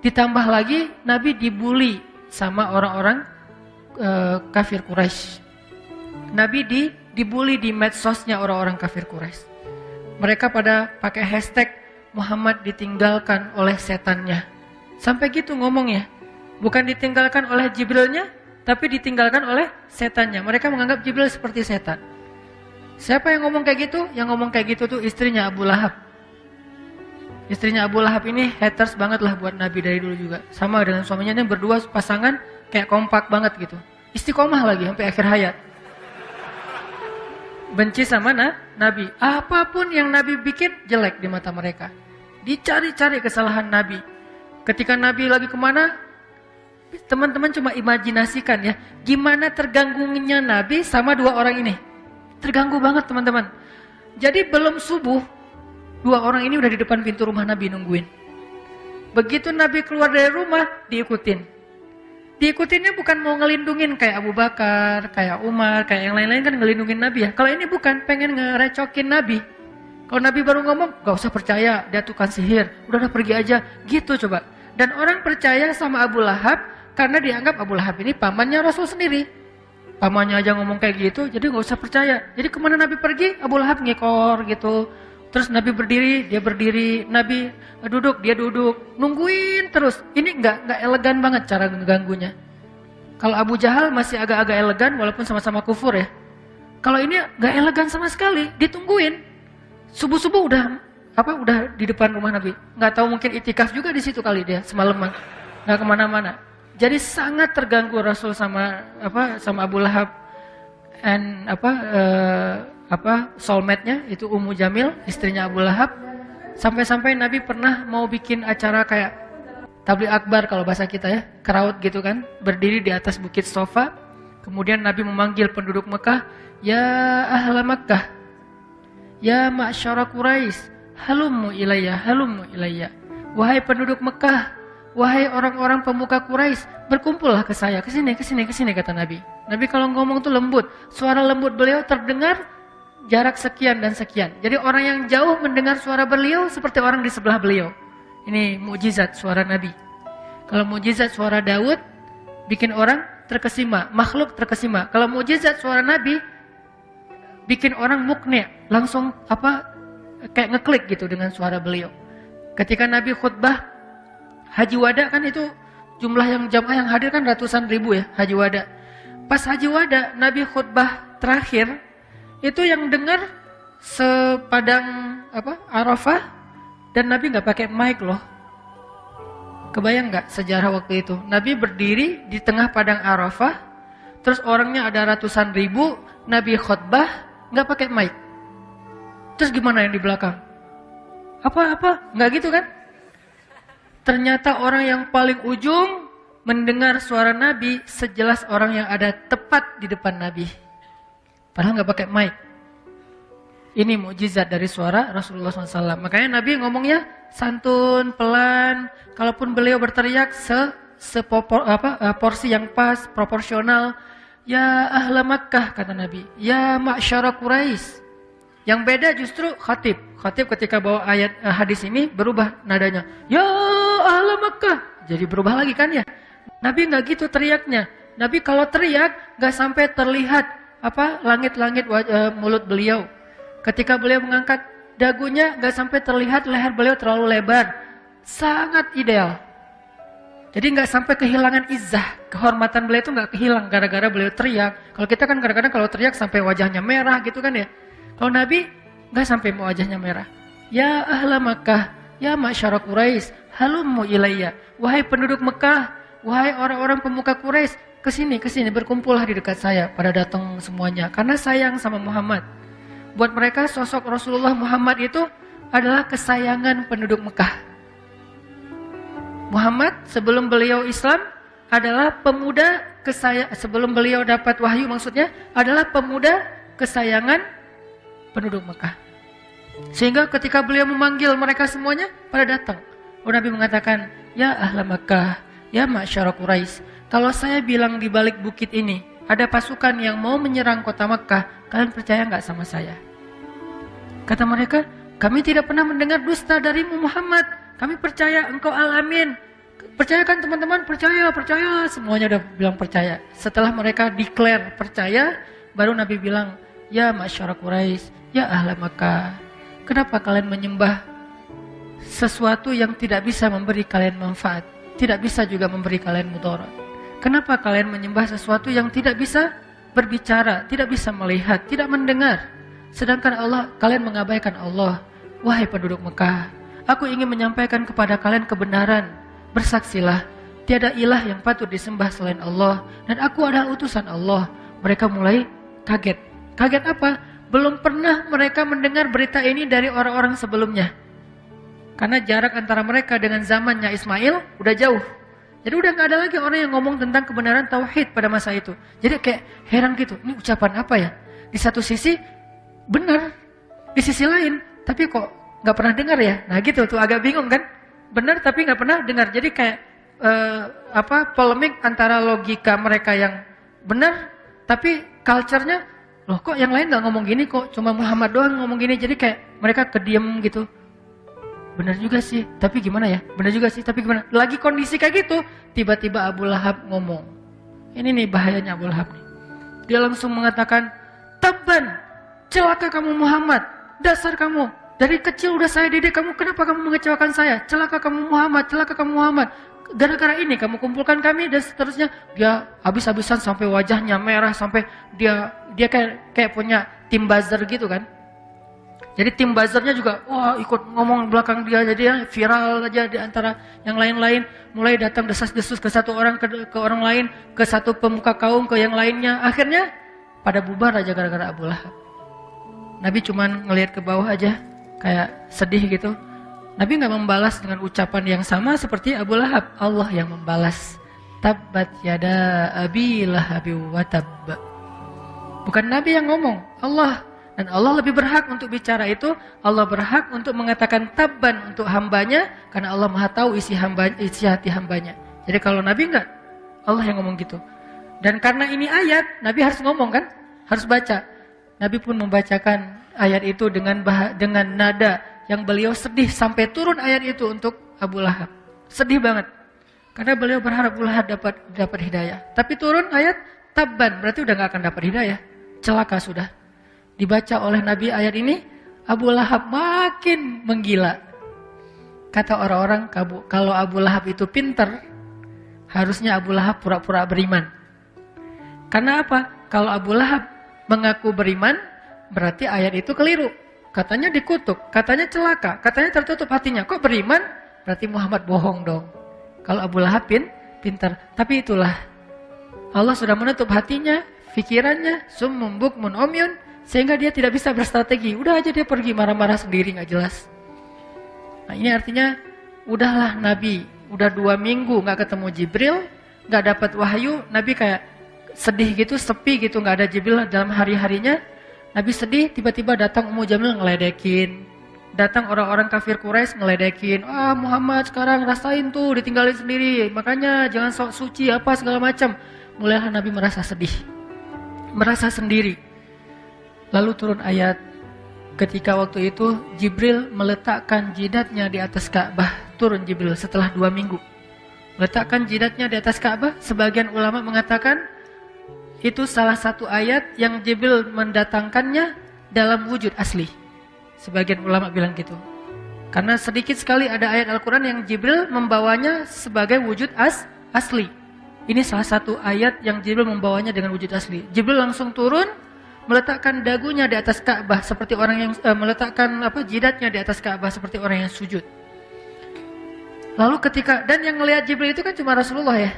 Ditambah lagi Nabi dibully sama orang-orang kafir Quraisy. Nabi dibully di medsosnya orang-orang kafir Quraisy. Mereka pada pakai hashtag Muhammad ditinggalkan oleh setannya. Sampai gitu ngomongnya. Bukan ditinggalkan oleh Jibrilnya, tapi ditinggalkan oleh setannya. Mereka menganggap Jibril seperti setan. Siapa yang ngomong kayak gitu? Yang ngomong kayak gitu tuh istrinya Abu Lahab. Istrinya Abu Lahab ini haters banget lah buat Nabi dari dulu juga. Sama dengan suaminya, ini berdua pasangan kayak kompak banget gitu. Istiqomah lagi sampai akhir hayat. Benci sama Nabi. Apapun yang Nabi bikin jelek di mata mereka. Dicari-cari kesalahan Nabi. Ketika Nabi lagi kemana, teman-teman cuma imajinasikan ya, gimana terganggunya Nabi sama 2 orang ini. Terganggu banget teman-teman. Jadi belum subuh, 2 orang ini udah di depan pintu rumah Nabi nungguin. Begitu Nabi keluar dari rumah, diikutin. Diikutinnya bukan mau ngelindungin kayak Abu Bakar, kayak Umar, kayak yang lain-lain kan ngelindungin Nabi ya. Kalau ini bukan, pengen ngerecokin Nabi. Kalau Nabi baru ngomong, gak usah percaya, dia tukang sihir, udah pergi aja, gitu coba. Dan orang percaya sama Abu Lahab karena dianggap Abu Lahab ini pamannya Rasul sendiri. Pamannya aja ngomong kayak gitu, jadi gak usah percaya. Jadi kemana Nabi pergi, Abu Lahab ngekor gitu. Terus Nabi berdiri, dia berdiri. Nabi duduk, dia duduk. Nungguin terus. Ini nggak elegan banget cara mengganggunya. Kalau Abu Jahal masih agak-agak elegan walaupun sama-sama kufur ya. Kalau ini nggak elegan sama sekali, ditungguin. Subuh-subuh udah di depan rumah Nabi. Nggak tahu mungkin itikaf juga di situ kali dia semalaman. Nggak kemana-mana. Jadi sangat terganggu Rasul sama Abu Lahab and soulmate-nya itu Ummu Jamil, istrinya Abu Lahab. Sampai-sampai Nabi pernah mau bikin acara kayak tabligh akbar kalau bahasa kita ya, crowd gitu kan, berdiri di atas bukit Sofa. Kemudian Nabi memanggil penduduk Mekah, ya ahla Mekah, ya ma'syara Quraisy, halummu ilayya, halummu ilayya. Wahai penduduk Mekah, wahai orang-orang pemuka Quraisy, berkumpullah ke saya, ke sini kata Nabi. Nabi kalau ngomong tuh lembut, suara lembut beliau terdengar jarak sekian dan sekian. Jadi orang yang jauh mendengar suara beliau seperti orang di sebelah beliau. Ini mukjizat suara Nabi. Kalau mukjizat suara Daud bikin orang terkesima, makhluk terkesima. Kalau mukjizat suara Nabi bikin orang mukni, langsung kayak ngeklik gitu dengan suara beliau. Ketika Nabi khutbah Haji Wada kan itu jumlah yang jamaah yang hadir kan ratusan ribu ya, Haji Wada. Pas Haji Wada Nabi khutbah terakhir itu yang dengar sepadang Arafah dan Nabi nggak pakai mic loh. Kebayang nggak sejarah waktu itu? Nabi berdiri di tengah padang Arafah, terus orangnya ada ratusan ribu, Nabi khutbah nggak pakai mic. Terus gimana yang di belakang? Apa? Nggak gitu kan? Ternyata orang yang paling ujung mendengar suara Nabi sejelas orang yang ada tepat di depan Nabi. Padahal nggak pakai mic. Ini mukjizat dari suara Rasulullah SAW. Makanya Nabi ngomongnya santun, pelan. Kalaupun beliau berteriak porsi yang pas, proporsional. Ya ahla Makkah kata Nabi. Ya ma'syara Quraisy. Yang beda justru khatib. Khatib ketika bawa ayat hadis ini berubah nadanya. Ya ahla Makkah. Jadi berubah lagi kan ya. Nabi nggak gitu teriaknya. Nabi kalau teriak nggak sampai terlihat langit-langit mulut beliau. Ketika beliau mengangkat dagunya nggak sampai terlihat leher beliau terlalu lebar. Sangat ideal. Jadi nggak sampai kehilangan izzah, kehormatan beliau itu nggak kehilang gara-gara beliau teriak. Kalau kita kan kadang-kadang kalau teriak sampai wajahnya merah gitu kan ya. Kalau Nabi nggak sampai wajahnya merah. Ya ahla Makkah, ya ma'syara Quraisy, halummu ilayya. Wahai penduduk Mekah, wahai orang-orang pemuka Quraisy, kesini berkumpullah di dekat saya. Pada datang semuanya karena sayang sama Muhammad. Buat mereka sosok Rasulullah Muhammad itu adalah kesayangan penduduk Mekah. Muhammad sebelum beliau Islam adalah pemuda sebelum beliau dapat wahyu maksudnya adalah pemuda kesayangan penduduk Mekah. Sehingga ketika beliau memanggil mereka semuanya pada datang. Nabi mengatakan, ya ahla Mekah, ya ma'syara Quraisy. Kalau saya bilang di balik bukit ini ada pasukan yang mau menyerang kota Mekah, kalian percaya nggak sama saya? Kata mereka, kami tidak pernah mendengar dusta darimu Muhammad. Kami percaya engkau al-amin. Percaya kan teman-teman? Percaya. Semuanya udah bilang percaya. Setelah mereka declare percaya, baru Nabi bilang, ya ma'syara Quraisy, ya ahla Makkah. Kenapa kalian menyembah sesuatu yang tidak bisa memberi kalian manfaat, tidak bisa juga memberi kalian mudarat? Kenapa kalian menyembah sesuatu yang tidak bisa berbicara, tidak bisa melihat, tidak mendengar? Sedangkan kalian mengabaikan Allah. Wahai penduduk Mekah, aku ingin menyampaikan kepada kalian kebenaran. Bersaksilah, tiada ilah yang patut disembah selain Allah, dan aku adalah utusan Allah. Mereka mulai kaget. Kaget apa? Belum pernah mereka mendengar berita ini dari orang-orang sebelumnya. Karena jarak antara mereka dengan zamannya Ismail udah jauh. Jadi udah gak ada lagi orang yang ngomong tentang kebenaran tauhid pada masa itu. Jadi kayak heran gitu, ini ucapan apa ya? Di satu sisi benar, di sisi lain tapi kok gak pernah dengar ya? Nah gitu tuh, agak bingung kan? Benar tapi gak pernah dengar. Jadi kayak polemik antara logika mereka yang benar tapi culture-nya Loh kok yang lain gak ngomong gini, kok cuma Muhammad doang ngomong gini. Jadi kayak mereka kediem gitu. Benar juga sih, tapi gimana ya? Benar juga sih, tapi gimana? Lagi kondisi kayak gitu, tiba-tiba Abu Lahab ngomong. Ini nih bahayanya Abu Lahab nih. Dia langsung mengatakan, "Tabban, celaka kamu Muhammad, dasar kamu. Dari kecil udah saya didik kamu, kenapa kamu mengecewakan saya? Celaka kamu Muhammad, celaka kamu Muhammad. Gara-gara ini kamu kumpulkan kami," dan seterusnya. Dia habis-habisan sampai wajahnya merah, sampai dia kayak punya tim buzzer gitu kan. Jadi tim buzzernya juga wah ikut ngomong belakang dia, jadi ya, viral aja di antara yang lain-lain. Mulai datang desas-desus ke satu orang ke orang lain, ke satu pemuka kaum ke yang lainnya. Akhirnya pada bubar aja gara-gara Abu Lahab. Nabi cuman ngelihat ke bawah aja kayak sedih gitu. Nabi nggak membalas dengan ucapan yang sama seperti Abu Lahab. Allah yang membalas. Tabbat yada abi lahabi wa tab. Bukan Nabi yang ngomong, Allah. Dan Allah lebih berhak untuk bicara itu. Allah berhak untuk mengatakan tabban untuk hambanya, karena Allah maha tahu isi hati hambanya. Jadi kalau Nabi enggak, Allah yang ngomong gitu. Dan karena ini ayat, Nabi harus ngomong kan, harus baca. Nabi pun membacakan ayat itu dengan nada yang beliau sedih sampai turun ayat itu untuk Abu Lahab. Sedih banget, karena beliau berharap Abu Lahab dapat hidayah. Tapi turun ayat tabban, berarti udah nggak akan dapat hidayah, celaka sudah. Dibaca oleh Nabi ayat ini, Abu Lahab makin menggila. Kata orang-orang, kalau Abu Lahab itu pintar, harusnya Abu Lahab pura-pura beriman. Karena apa? Kalau Abu Lahab mengaku beriman, berarti ayat itu keliru. Katanya dikutuk, katanya celaka, katanya tertutup hatinya. Kok beriman? Berarti Muhammad bohong dong. Kalau Abu Lahab pintar. Tapi itulah, Allah sudah menutup hatinya, pikirannya, summum bukmun umyun, sehingga dia tidak bisa berstrategi. Udah aja dia pergi marah-marah sendiri, gak jelas. Nah ini artinya, udahlah Nabi, udah 2 minggu gak ketemu Jibril, gak dapat wahyu. Nabi kayak sedih gitu, sepi gitu, gak ada Jibril dalam hari-harinya. Nabi sedih, tiba-tiba datang Ummu Jamil ngeledekin. Datang orang-orang kafir Quraisy ngeledekin. Muhammad sekarang rasain tuh, ditinggalin sendiri. Makanya jangan sok suci apa segala macam. Mulailah Nabi merasa sedih, merasa sendiri. Lalu turun ayat, ketika waktu itu Jibril meletakkan jidatnya di atas Ka'bah. Turun Jibril setelah 2 minggu. Meletakkan jidatnya di atas Ka'bah. Sebagian ulama mengatakan itu salah satu ayat yang Jibril mendatangkannya dalam wujud asli. Sebagian ulama bilang gitu. Karena sedikit sekali ada ayat Al-Quran yang Jibril membawanya sebagai wujud asli. Ini salah satu ayat yang Jibril membawanya dengan wujud asli. Jibril langsung turun, meletakkan dagunya di atas Ka'bah seperti orang yang meletakkan jidatnya di atas Ka'bah seperti orang yang sujud. Lalu dan yang ngelihat Jibril itu kan cuma Rasulullah ya.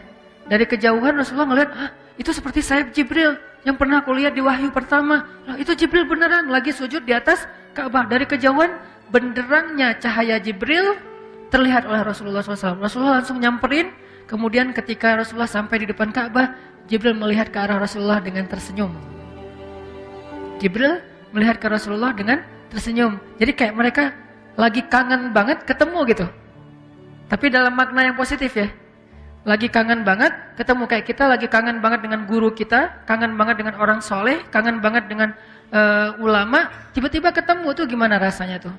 Dari kejauhan Rasulullah ngelihat, itu seperti sayap Jibril yang pernah aku lihat di wahyu pertama. Itu Jibril beneran lagi sujud di atas Ka'bah. Dari kejauhan benderangnya cahaya Jibril terlihat oleh Rasulullah SAW. Rasulullah langsung nyamperin. Kemudian ketika Rasulullah sampai di depan Ka'bah, Jibril melihat ke arah Rasulullah dengan tersenyum. Jibril melihat ke Rasulullah dengan tersenyum. Jadi kayak mereka lagi kangen banget ketemu gitu. Tapi dalam makna yang positif ya. Lagi kangen banget ketemu, kayak kita lagi kangen banget dengan guru kita, kangen banget dengan orang soleh, kangen banget dengan ulama. Tiba-tiba ketemu tuh gimana rasanya tuh?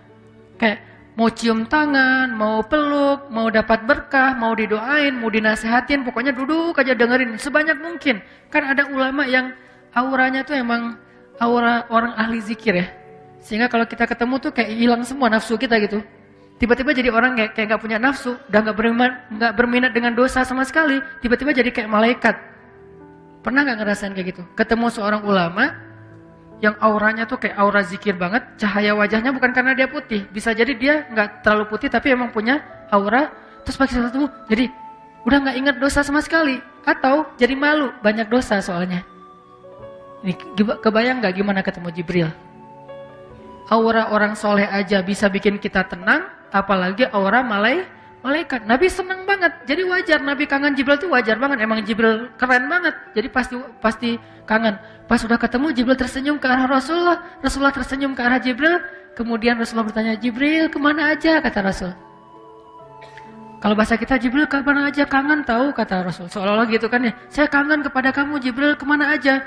Kayak mau cium tangan, mau peluk, mau dapat berkah, mau didoain, mau dinasehatin. Pokoknya duduk aja dengerin sebanyak mungkin. Kan ada ulama yang auranya tuh emang aura orang ahli zikir ya. Sehingga kalau kita ketemu tuh kayak hilang semua nafsu kita gitu. Tiba-tiba jadi orang kayak gak punya nafsu, udah gak berminat dengan dosa sama sekali. Tiba-tiba jadi kayak malaikat. Pernah gak ngerasain kayak gitu? Ketemu seorang ulama yang auranya tuh kayak aura zikir banget. Cahaya wajahnya bukan karena dia putih. Bisa jadi dia gak terlalu putih tapi emang punya aura. Terus pakai sesuatu jadi udah gak ingat dosa sama sekali. Atau jadi malu, banyak dosa soalnya. Ini kebayang gak gimana ketemu Jibril? Aura orang soleh aja bisa bikin kita tenang, apalagi aura malaikat. Nabi senang banget, jadi wajar Nabi kangen Jibril tuh wajar banget. Emang Jibril keren banget, jadi pasti kangen. Pas sudah ketemu Jibril tersenyum ke arah Rasulullah, Rasulullah tersenyum ke arah Jibril. Kemudian Rasulullah bertanya, Jibril kemana aja, kata Rasul. Kalau bahasa kita, Jibril kemana aja, kangen tahu, kata Rasul. Seolah-olah gitu kan ya, saya kangen kepada kamu Jibril, kemana aja.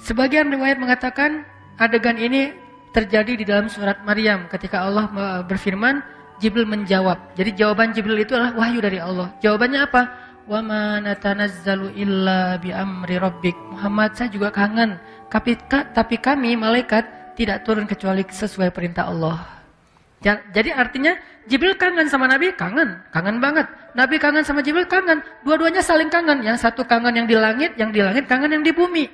Sebagian riwayat mengatakan adegan ini terjadi di dalam surat Maryam ketika Allah berfirman, Jibril menjawab. Jadi jawaban Jibril itu adalah wahyu dari Allah. Jawabannya apa? Wa ma natanazzalu illa bi amri rabbik. Muhammad, saya juga kangen. Tapi kami malaikat tidak turun kecuali sesuai perintah Allah. Jadi artinya Jibril kangen sama Nabi, kangen banget. Nabi kangen sama Jibril, kangen. Dua-duanya saling kangen. Yang satu kangen yang di langit kangen yang di bumi.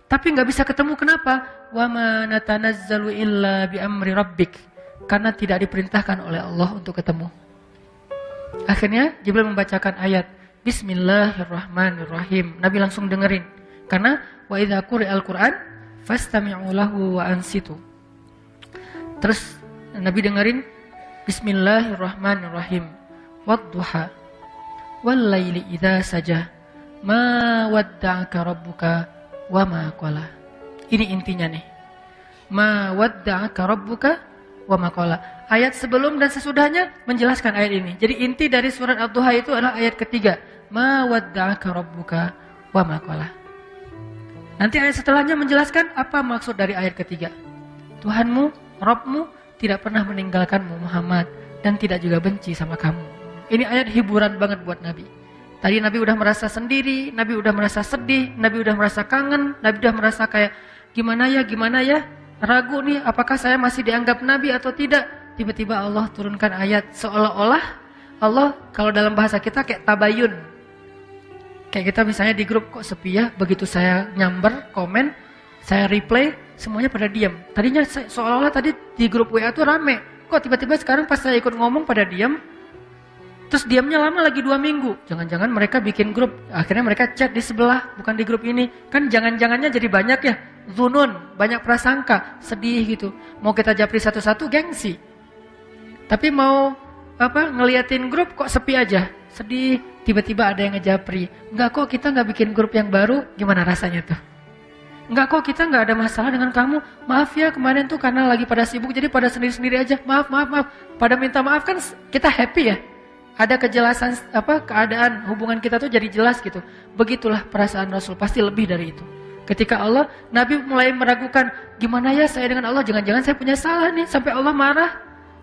Tapi nggak bisa ketemu, kenapa? Wa ma natanazzalu illa bi amri rabbik. Karena tidak diperintahkan oleh Allah untuk ketemu. Akhirnya Jibril membacakan ayat Bismillahirrahmanirrahim. Nabi langsung dengerin. Karena wa idza quri'al Qur'an fastami'u lahu wa ansitu. Terus Nabi dengerin Bismillahirrahmanirrahim. Wadduha wal laili idza saja ma wadda'aka rabbuka wa ma qala. Ini intinya nih. Ma wadda'aka rabbuka wa ma qala. Ayat sebelum dan sesudahnya menjelaskan ayat ini. Jadi inti dari surat Ad-Duha itu adalah ayat ketiga. Ma wadda'aka rabbuka wa ma qala. Nanti ayat setelahnya menjelaskan apa maksud dari ayat ketiga. Tuhanmu, Rabbmu tidak pernah meninggalkanmu Muhammad dan tidak juga benci sama kamu. Ini ayat hiburan banget buat Nabi. Tadi Nabi udah merasa sendiri, Nabi udah merasa sedih, Nabi udah merasa kangen, Nabi udah merasa kayak gimana ya, ragu nih apakah saya masih dianggap Nabi atau tidak. Tiba-tiba Allah turunkan ayat seolah-olah Allah kalau dalam bahasa kita kayak tabayun. Kayak kita misalnya di grup kok sepi ya, begitu saya nyamber, komen, saya replay, semuanya pada diam. Tadinya seolah-olah tadi di grup WA tuh rame. Kok tiba-tiba sekarang pas saya ikut ngomong pada diam. Terus diamnya lama lagi 2 minggu. Jangan-jangan mereka bikin grup. Akhirnya mereka chat di sebelah, bukan di grup ini. Kan jangan-jangannya jadi banyak ya. Zunun, banyak prasangka, sedih gitu. Mau kita japri satu-satu gengsi. Tapi mau ngeliatin grup kok sepi aja. Sedih, tiba-tiba ada yang ngejapri. Enggak kok kita nggak bikin grup yang baru, gimana rasanya tuh? Enggak kok kita nggak ada masalah dengan kamu. Maaf ya kemarin tuh karena lagi pada sibuk jadi pada sendiri-sendiri aja. Maaf. Pada minta maaf kan kita happy ya. Ada kejelasan keadaan hubungan kita tuh jadi jelas gitu. Begitulah perasaan Rasul, pasti lebih dari itu. Ketika Allah, Nabi mulai meragukan, gimana ya saya dengan Allah? Jangan-jangan saya punya salah nih sampai Allah marah.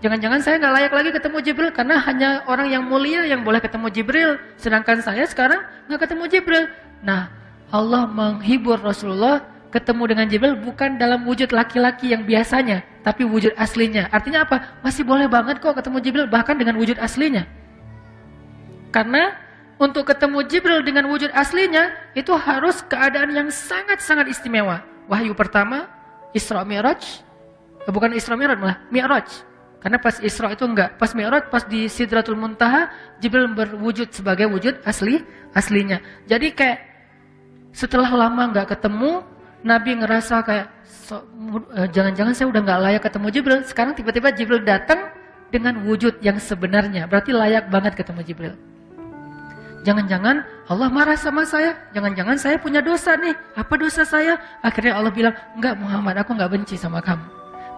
Jangan-jangan saya nggak layak lagi ketemu Jibril karena hanya orang yang mulia yang boleh ketemu Jibril. Sedangkan saya sekarang nggak ketemu Jibril. Nah, Allah menghibur Rasulullah ketemu dengan Jibril bukan dalam wujud laki-laki yang biasanya, tapi wujud aslinya. Artinya apa? Masih boleh banget kok ketemu Jibril bahkan dengan wujud aslinya. Karena untuk ketemu Jibril dengan wujud aslinya itu harus keadaan yang sangat-sangat istimewa. Wahyu pertama, Isra Mi'raj. Bukan Isra Mi'raj malah, Mi'raj. Karena pas Isra itu enggak, pas Mi'raj, pas di Sidratul Muntaha, Jibril berwujud sebagai wujud aslinya. Jadi kayak setelah lama enggak ketemu, Nabi ngerasa kayak jangan-jangan saya udah enggak layak ketemu Jibril. Sekarang tiba-tiba Jibril datang dengan wujud yang sebenarnya. Berarti layak banget ketemu Jibril. Jangan-jangan Allah marah sama saya. Jangan-jangan saya punya dosa nih. Apa dosa saya? Akhirnya Allah bilang, enggak Muhammad, aku enggak benci sama kamu.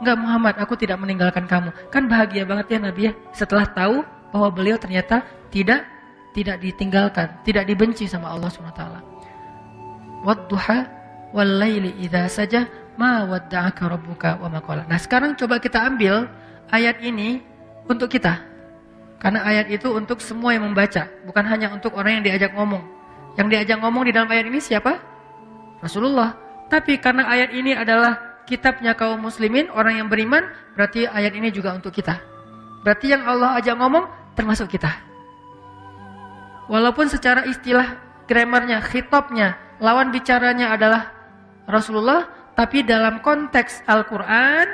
Enggak Muhammad, aku tidak meninggalkan kamu. Kan bahagia banget ya Nabi ya. Setelah tahu bahwa beliau ternyata tidak ditinggalkan, tidak dibenci sama Allah SWT. Wadduha wal laili idza saja ma wadda'aka rabbuka wa ma qala. Nah, sekarang coba kita ambil ayat ini untuk kita. Karena ayat itu untuk semua yang membaca, bukan hanya untuk orang yang diajak ngomong. Yang diajak ngomong di dalam ayat ini siapa? Rasulullah. Tapi karena ayat ini adalah kitabnya kaum muslimin, orang yang beriman, berarti ayat ini juga untuk kita. Berarti yang Allah ajak ngomong termasuk kita. Walaupun secara istilah grammarnya, khitabnya, lawan bicaranya adalah Rasulullah, tapi dalam konteks Al-Quran,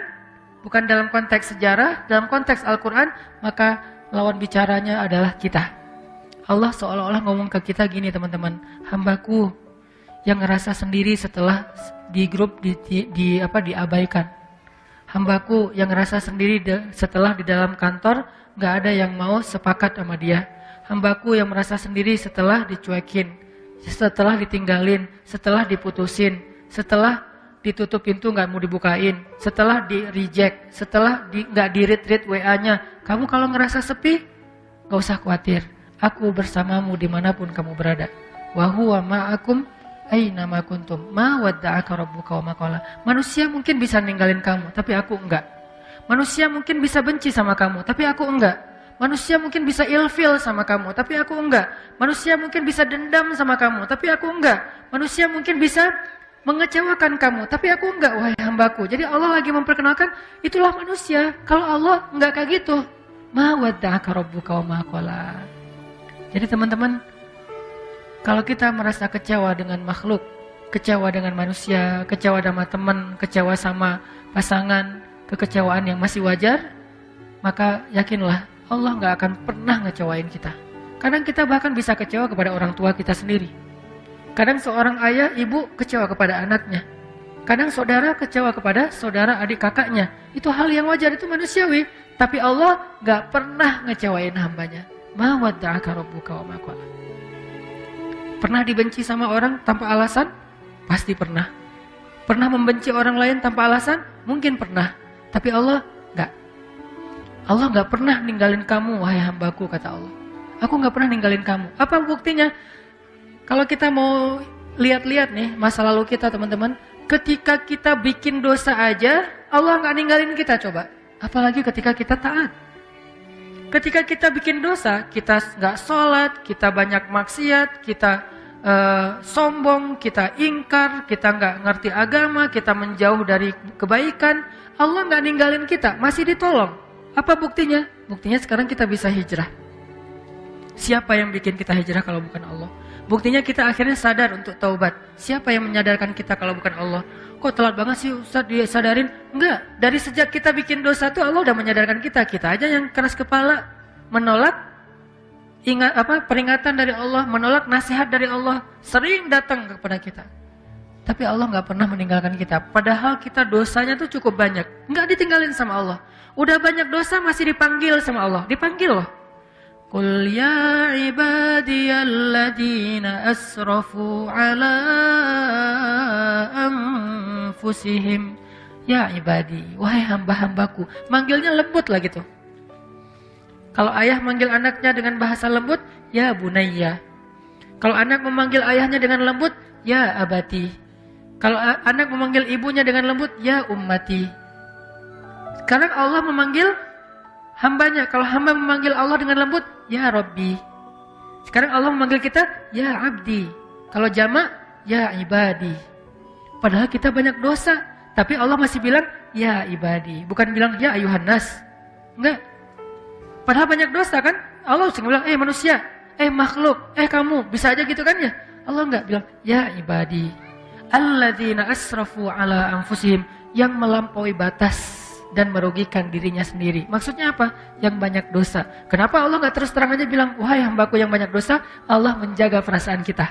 bukan dalam konteks sejarah, dalam konteks Al-Quran, maka lawan bicaranya adalah kita. Allah seolah-olah ngomong ke kita gini teman-teman, hambaku yang ngerasa sendiri setelah di grup diabaikan. Hambaku yang ngerasa sendiri setelah di dalam kantor gak ada yang mau sepakat sama dia. Hambaku yang merasa sendiri setelah dicuekin, setelah ditinggalin, setelah diputusin, setelah ditutup pintu gak mau dibukain, setelah di reject, setelah gak di read WA-nya. Kamu kalau ngerasa sepi, gak usah khawatir. Aku bersamamu dimanapun kamu berada. Wa huwa ma'akum aina ma kuntum ma wadda'aka rabbuka wa ma qala. Manusia mungkin bisa ninggalin kamu, tapi aku enggak. Manusia mungkin bisa benci sama kamu, tapi aku enggak. Manusia mungkin bisa ilfil sama kamu, tapi aku enggak. Manusia mungkin bisa dendam sama kamu, tapi aku enggak. Manusia mungkin bisa mengecewakan kamu, tapi aku enggak, wahai hambaku. Jadi Allah lagi memperkenalkan, itulah manusia. Kalau Allah enggak kayak gitu. Ma wadda'aka rabbuka wa ma qala. Jadi teman-teman, kalau kita merasa kecewa dengan makhluk, kecewa dengan manusia, kecewa sama teman, kecewa sama pasangan, kekecewaan yang masih wajar, maka yakinlah Allah nggak akan pernah ngecewain kita. Kadang kita bahkan bisa kecewa kepada orang tua kita sendiri. Kadang seorang ayah, ibu kecewa kepada anaknya. Kadang saudara kecewa kepada saudara, adik kakaknya. Itu hal yang wajar, itu manusiawi. Tapi Allah nggak pernah ngecewain hambanya. Ma wadda'aka rabbuka wa ma qala. Pernah dibenci sama orang tanpa alasan? Pasti pernah. Pernah membenci orang lain tanpa alasan? Mungkin pernah. Tapi Allah nggak. Allah nggak pernah ninggalin kamu, wahai hambaku, kata Allah. Aku nggak pernah ninggalin kamu. Apa buktinya? Kalau kita mau lihat-lihat nih masa lalu kita, teman-teman, ketika kita bikin dosa aja, Allah nggak ninggalin kita, coba. Apalagi ketika kita taat. Ketika kita bikin dosa, kita nggak sholat, kita banyak maksiat, kita sombong, kita ingkar, kita nggak ngerti agama, kita menjauh dari kebaikan, Allah nggak ninggalin kita, masih ditolong. Apa buktinya? Buktinya sekarang kita bisa hijrah. Siapa yang bikin kita hijrah kalau bukan Allah? Buktinya kita akhirnya sadar untuk taubat. Siapa yang menyadarkan kita kalau bukan Allah? Kok telat banget sih Ustaz disadarin? Enggak, dari sejak kita bikin dosa tuh Allah udah menyadarkan kita. Kita aja yang keras kepala, menolak peringatan dari Allah, menolak nasihat dari Allah, sering datang kepada kita. Tapi Allah nggak pernah meninggalkan kita. Padahal kita dosanya tuh cukup banyak, nggak ditinggalin sama Allah. Udah banyak dosa masih dipanggil sama Allah, dipanggil loh. Qul ya ibadiyalladzina asrafu ala anfusihim. Ya ibadi, wahai hamba-hambaku. Manggilnya lembut lah gitu. Kalau ayah manggil anaknya dengan bahasa lembut, ya bunayya. Kalau anak memanggil ayahnya dengan lembut, ya abati. Kalau anak memanggil ibunya dengan lembut, ya ummati. Sekarang Allah memanggil hambanya. Kalau hamba memanggil Allah dengan lembut, ya Rabbi. Sekarang Allah memanggil kita, ya Abdi. Kalau jamak, ya ibadi. Padahal kita banyak dosa, tapi Allah masih bilang, ya ibadi. Bukan bilang, ya ayuhan nas. Enggak. Padahal banyak dosa kan? Allah sering bilang, manusia, makhluk, kamu. Bisa aja gitu kan ya? Allah enggak bilang, ya ibadi. Alladzina asrafu ala anfusihim. Yang melampaui batas dan merugikan dirinya sendiri. Maksudnya apa? Yang banyak dosa. Kenapa Allah nggak terus terang aja bilang, wahai hambaku yang banyak dosa? Allah menjaga perasaan kita.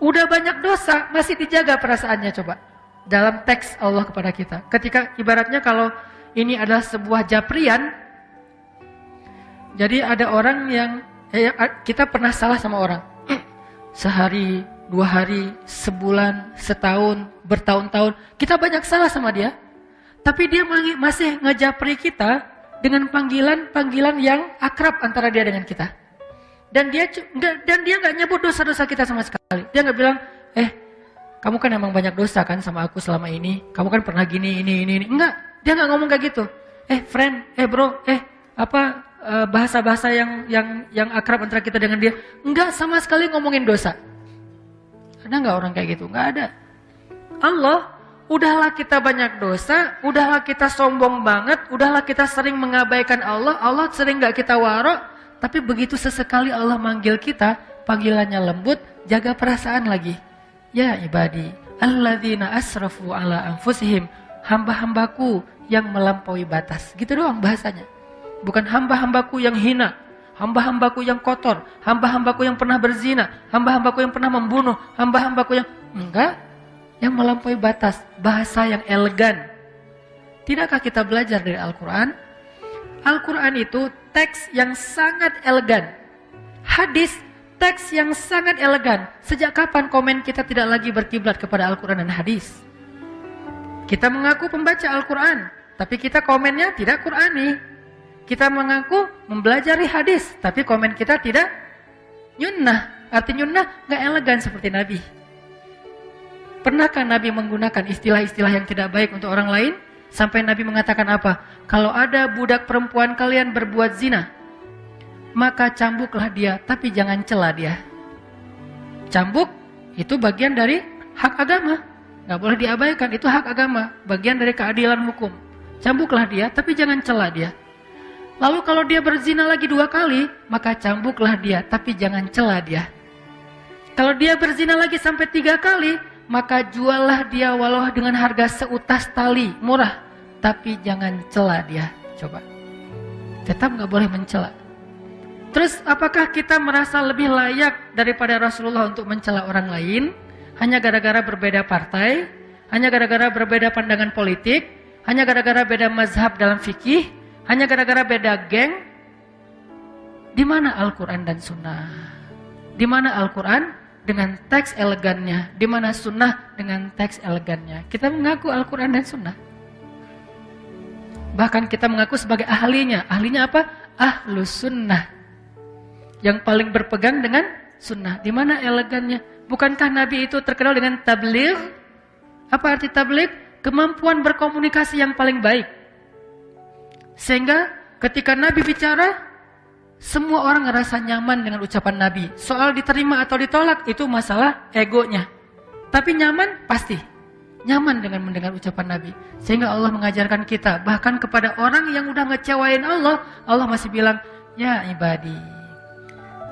Udah banyak dosa, masih dijaga perasaannya, coba. Dalam teks Allah kepada kita. Ketika ibaratnya kalau ini adalah sebuah japrian, jadi ada orang yang, kita pernah salah sama orang. Sehari, 2 hari, sebulan, setahun, bertahun-tahun, kita banyak salah sama dia. Tapi dia masih ngejapri kita dengan panggilan-panggilan yang akrab antara dia dengan kita. Dan dia nggak nyebut dosa-dosa kita sama sekali. Dia nggak bilang, kamu kan emang banyak dosa kan sama aku selama ini. Kamu kan pernah gini, ini. Enggak, dia nggak ngomong kayak gitu. Friend, bro, bahasa-bahasa yang akrab antara kita dengan dia. Enggak sama sekali ngomongin dosa. Ada nggak orang kayak gitu? Nggak ada. Allah, udahlah kita banyak dosa, udahlah kita sombong banget, udahlah kita sering mengabaikan Allah, Allah sering gak kita warok, tapi begitu sesekali Allah manggil kita, panggilannya lembut, jaga perasaan lagi. Ya ibadi, alladzina asrafu ala anfusihim, hamba-hambaku yang melampaui batas. Gitu doang bahasanya. Bukan hamba-hambaku yang hina, hamba-hambaku yang kotor, hamba-hambaku yang pernah berzina, hamba-hambaku yang pernah membunuh, hamba-hambaku yang... Enggak. Yang melampaui batas, bahasa yang elegan. Tidakkah kita belajar dari Al-Quran? Al-Quran itu teks yang sangat elegan. Hadis, teks yang sangat elegan. Sejak kapan komen kita tidak lagi berkiblat kepada Al-Quran dan hadis? Kita mengaku pembaca Al-Quran, tapi kita komennya tidak Qurani. Kita mengaku mempelajari hadis, tapi komen kita tidak nyunnah. Arti nyunnah gak elegan seperti Nabi. Pernahkah Nabi menggunakan istilah-istilah yang tidak baik untuk orang lain? Sampai Nabi mengatakan apa? Kalau ada budak perempuan kalian berbuat zina, maka cambuklah dia, tapi jangan cela dia. Cambuk itu bagian dari hak agama, gak boleh diabaikan, itu hak agama, bagian dari keadilan hukum. Cambuklah dia, tapi jangan cela dia. Lalu kalau dia berzina lagi 2 kali, maka cambuklah dia, tapi jangan cela dia. Kalau dia berzina lagi sampai 3 kali, maka juallah dia walau dengan harga seutas tali, murah, tapi jangan cela dia. Coba, tetap gak boleh mencela. Terus apakah kita merasa lebih layak daripada Rasulullah untuk mencela orang lain? Hanya gara-gara berbeda partai, hanya gara-gara berbeda pandangan politik, hanya gara-gara beda mazhab dalam fikih, hanya gara-gara beda geng? Di mana Al-Quran dan Sunnah? Di mana Al-Quran dengan teks elegannya? Di mana Sunnah dengan teks elegannya? Kita mengaku Al-Quran dan Sunnah. Bahkan kita mengaku sebagai ahlinya. Ahlinya apa? Ahlus Sunnah. Yang paling berpegang dengan Sunnah. Di mana elegannya? Bukankah Nabi itu terkenal dengan tabligh? Apa arti tabligh? Kemampuan berkomunikasi yang paling baik. Sehingga ketika Nabi bicara, semua orang ngerasa nyaman dengan ucapan Nabi. Soal diterima atau ditolak itu masalah egonya. Tapi nyaman pasti. Nyaman dengan mendengar ucapan Nabi. Sehingga Allah mengajarkan kita, bahkan kepada orang yang udah ngecewain Allah, Allah masih bilang, ya ibadi.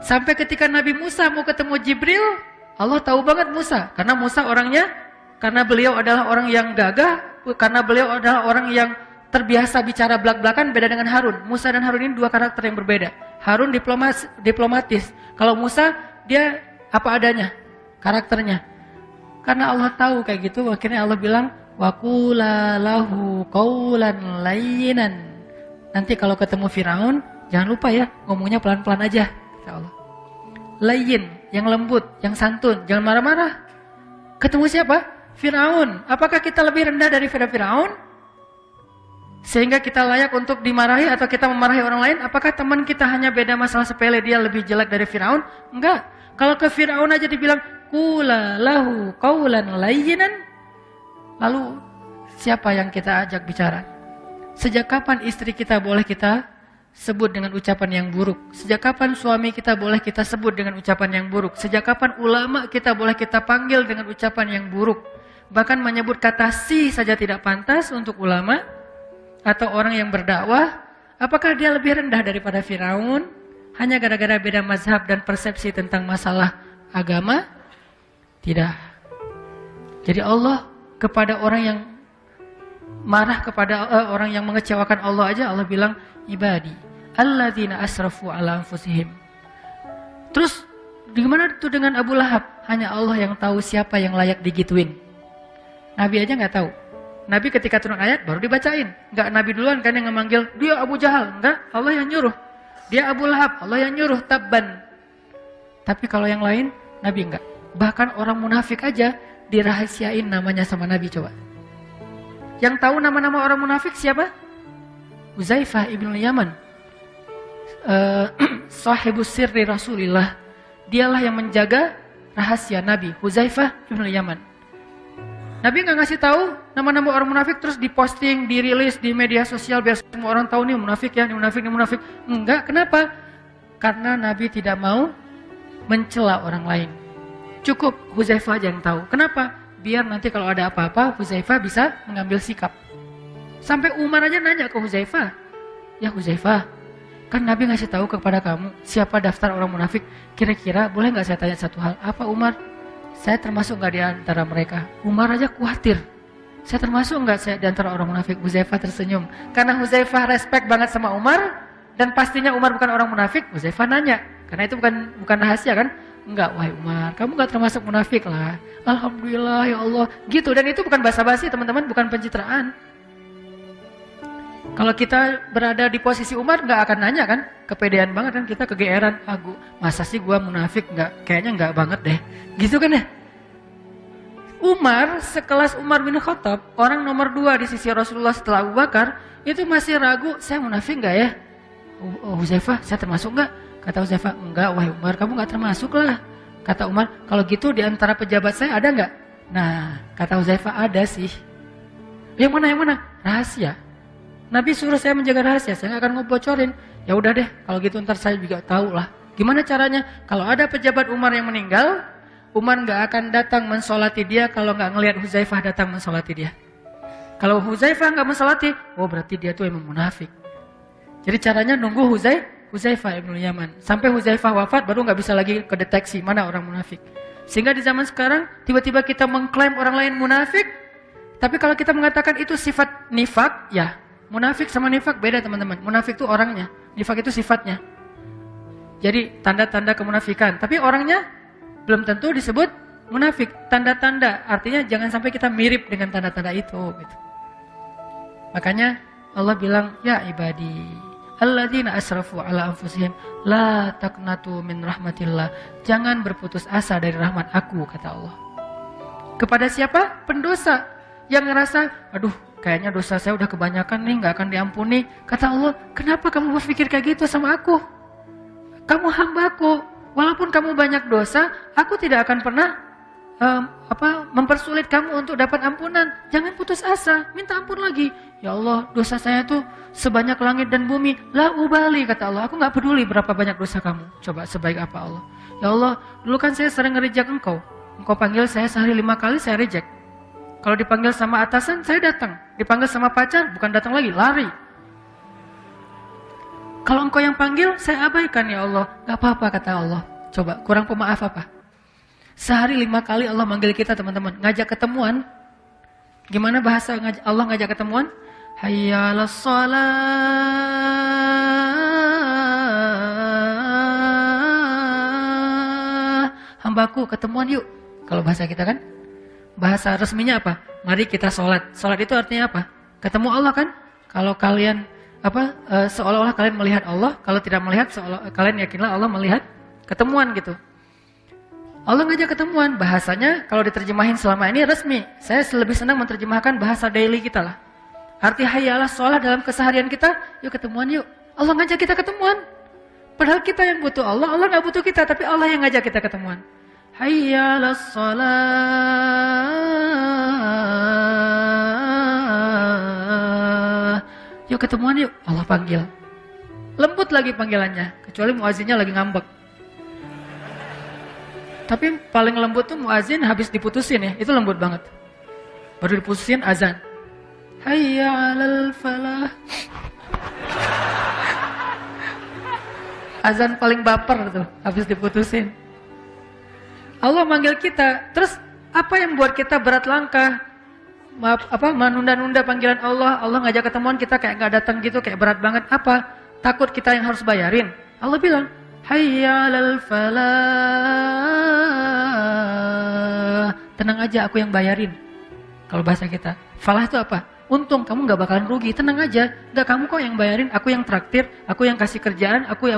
Sampai ketika Nabi Musa mau ketemu Jibril, Allah tahu banget Musa. Karena Musa orangnya, karena beliau adalah orang yang gagah, karena beliau adalah orang yang terbiasa bicara belak-belakan, beda dengan Harun. Musa dan Harun ini 2 karakter yang berbeda. Harun diplomatis. Kalau Musa, dia apa adanya, karakternya. Karena Allah tahu kayak gitu, akhirnya Allah bilang, وَقُولَا لَهُ قَوْلًا لَيِّنًا. Nanti kalau ketemu Firaun, jangan lupa ya, ngomongnya pelan-pelan aja. Allah. Layyin, yang lembut, yang santun, jangan marah-marah. Ketemu siapa? Firaun. Apakah kita lebih rendah daripada Firaun? Sehingga kita layak untuk dimarahi atau kita memarahi orang lain? Apakah teman kita hanya beda masalah sepele, dia lebih jelek dari Firaun? Enggak. Kalau ke Firaun aja dibilang qula lahu qaulan layyinan, lalu siapa yang kita ajak bicara? Sejak kapan istri kita boleh kita sebut dengan ucapan yang buruk? Sejak kapan suami kita boleh kita sebut dengan ucapan yang buruk? Sejak kapan ulama kita boleh kita panggil dengan ucapan yang buruk? Bahkan menyebut kata si saja tidak pantas untuk ulama atau orang yang berdakwah. Apakah dia lebih rendah daripada Firaun? Hanya gara-gara beda mazhab dan persepsi tentang masalah agama? Tidak. Jadi Allah kepada orang yang marah, kepada orang yang mengecewakan Allah aja, Allah bilang, ibadi alladzina asrafu ala anfusihim. Terus gimana itu dengan Abu Lahab? Hanya Allah yang tahu siapa yang layak digituin. Nabi aja nggak tahu. Nabi ketika turun ayat baru dibacain. Nggak Nabi duluan kan yang memanggil, dia Abu Jahal. Enggak, Allah yang nyuruh. Dia Abu Lahab, Allah yang nyuruh, tabban. Tapi kalau yang lain, Nabi enggak. Bahkan orang munafik aja dirahasiain namanya sama Nabi. Coba. Yang tahu nama-nama orang munafik siapa? Huzaifah ibn Yaman, sahibus sirri Rasulillah. Dialah yang menjaga rahasia Nabi, Huzaifah ibn Yaman. Nabi nggak ngasih tahu nama-nama orang munafik terus diposting, dirilis di media sosial biar semua orang tahu nih munafik ya, nih munafik, nih munafik. Enggak, kenapa? Karena Nabi tidak mau mencela orang lain. Cukup Huzaifah aja yang tahu. Kenapa? Biar nanti kalau ada apa-apa Huzaifah bisa mengambil sikap. Sampai Umar aja nanya ke Huzaifah, ya Huzaifah, kan Nabi ngasih tahu kepada kamu siapa daftar orang munafik. Kira-kira boleh nggak saya tanya satu hal? Apa Umar? Saya termasuk nggak di antara mereka? Umar aja khawatir. Saya termasuk nggak saya di antara orang munafik? Huzaifah tersenyum. Karena Huzaifah respect banget sama Umar dan pastinya Umar bukan orang munafik. Huzaifah nanya, karena itu bukan rahasia kan? Enggak, wahai Umar, kamu nggak termasuk munafik lah. Alhamdulillah ya Allah. Gitu, dan itu bukan basa-basi teman-teman, bukan pencitraan. Kalau kita berada di posisi Umar nggak akan nanya kan, kepedean banget kan, kita kegeeran, masa sih gua munafik? Kayaknya nggak banget deh, gitu kan ya. Umar, sekelas Umar bin Khattab, orang nomor 2 di sisi Rasulullah setelah Abu Bakar, itu masih ragu, saya munafik nggak ya? Huzaifah, saya termasuk nggak? Kata Huzaifah, enggak wahai Umar, kamu nggak termasuk lah. Kata Umar, kalau gitu di antara pejabat saya ada nggak? Nah, kata Huzaifah, ada sih. Yang mana? Rahasia. Nabi suruh saya menjaga rahasia, saya nggak akan ngebocorin. Ya udah deh, kalau gitu ntar saya juga tahu lah. Gimana caranya? Kalau ada pejabat Umar yang meninggal, Umar nggak akan datang mensolati dia kalau nggak ngelihat Huzaifah datang mensolati dia. Kalau Huzaifah nggak mensolati, oh berarti dia tuh emang munafik. Jadi caranya nunggu Huzaifah ibn Yaman. Sampai Huzaifah wafat baru nggak bisa lagi kedeteksi mana orang munafik. Sehingga di zaman sekarang tiba-tiba kita mengklaim orang lain munafik. Tapi kalau kita mengatakan itu sifat nifak, ya munafik sama nifak beda teman-teman. Munafik itu orangnya, nifak itu sifatnya. Jadi tanda-tanda kemunafikan. Tapi orangnya belum tentu disebut munafik. Tanda-tanda artinya jangan sampai kita mirip dengan tanda-tanda itu. Gitu. Makanya Allah bilang, ya ibadi, alladzina asrafu ala anfusihim la taqnatu min rahmatillah. Jangan berputus asa dari rahmat aku, kata Allah. Kepada siapa? Pendosa. Yang ngerasa, aduh kayaknya dosa saya udah kebanyakan nih, gak akan diampuni. Kata Allah, kenapa kamu berpikir kayak gitu sama aku? Kamu hambaku, walaupun kamu banyak dosa, aku tidak akan pernah mempersulit kamu untuk dapat ampunan. Jangan putus asa, minta ampun lagi. Ya Allah, dosa saya tuh sebanyak langit dan bumi. La ubali, kata Allah, aku gak peduli berapa banyak dosa kamu. Coba sebaik apa Allah. Ya Allah, dulu kan saya sering nge-reject engkau. Engkau panggil saya sehari 5 kali, saya reject. Kalau dipanggil sama atasan, saya datang. Dipanggil sama pacar, bukan datang lagi, lari. Kalau engkau yang panggil, saya abaikan ya Allah. Gak apa-apa, kata Allah. Coba, kurang pemaaf apa? Sehari 5 kali Allah manggil kita, teman-teman. Ngajak ketemuan. Gimana bahasa Allah ngajak ketemuan? Hayya 'alas shalah. Hambaku, ketemuan yuk. Kalau bahasa kita kan? Bahasa resminya apa? Mari kita sholat. Sholat itu artinya apa? Ketemu Allah kan? Kalau kalian seolah-olah kalian melihat Allah, kalau tidak melihat, kalian yakinlah Allah melihat. Ketemuan gitu. Allah ngajak ketemuan. Bahasanya kalau diterjemahin selama ini resmi. Saya lebih senang menerjemahkan bahasa daily kita lah. Arti hayya 'alas shalah dalam keseharian kita, yuk ketemuan yuk. Allah ngajak kita ketemuan. Padahal kita yang butuh Allah, Allah gak butuh kita, tapi Allah yang ngajak kita ketemuan. Hayya 'alas shalah. Yuk ketemuan yuk. Allah panggil. Lembut lagi panggilannya. Kecuali muazinnya lagi ngambek. Tapi paling lembut tuh muazin habis diputusin ya. Itu lembut banget. Baru diputusin azan. Hayya 'alal falah. Azan paling baper tuh habis diputusin. Allah manggil kita, terus apa yang buat kita berat langkah? Menunda-nunda panggilan Allah. Allah ngajak ketemuan kita kayak nggak datang gitu, kayak berat banget. Apa? Takut kita yang harus bayarin. Allah bilang, hayya 'alal falah. Tenang aja, aku yang bayarin. Kalau bahasa kita, falah itu apa? Untung, kamu nggak bakalan rugi. Tenang aja, nggak kamu kok yang bayarin. Aku yang traktir, aku yang kasih kerjaan, aku.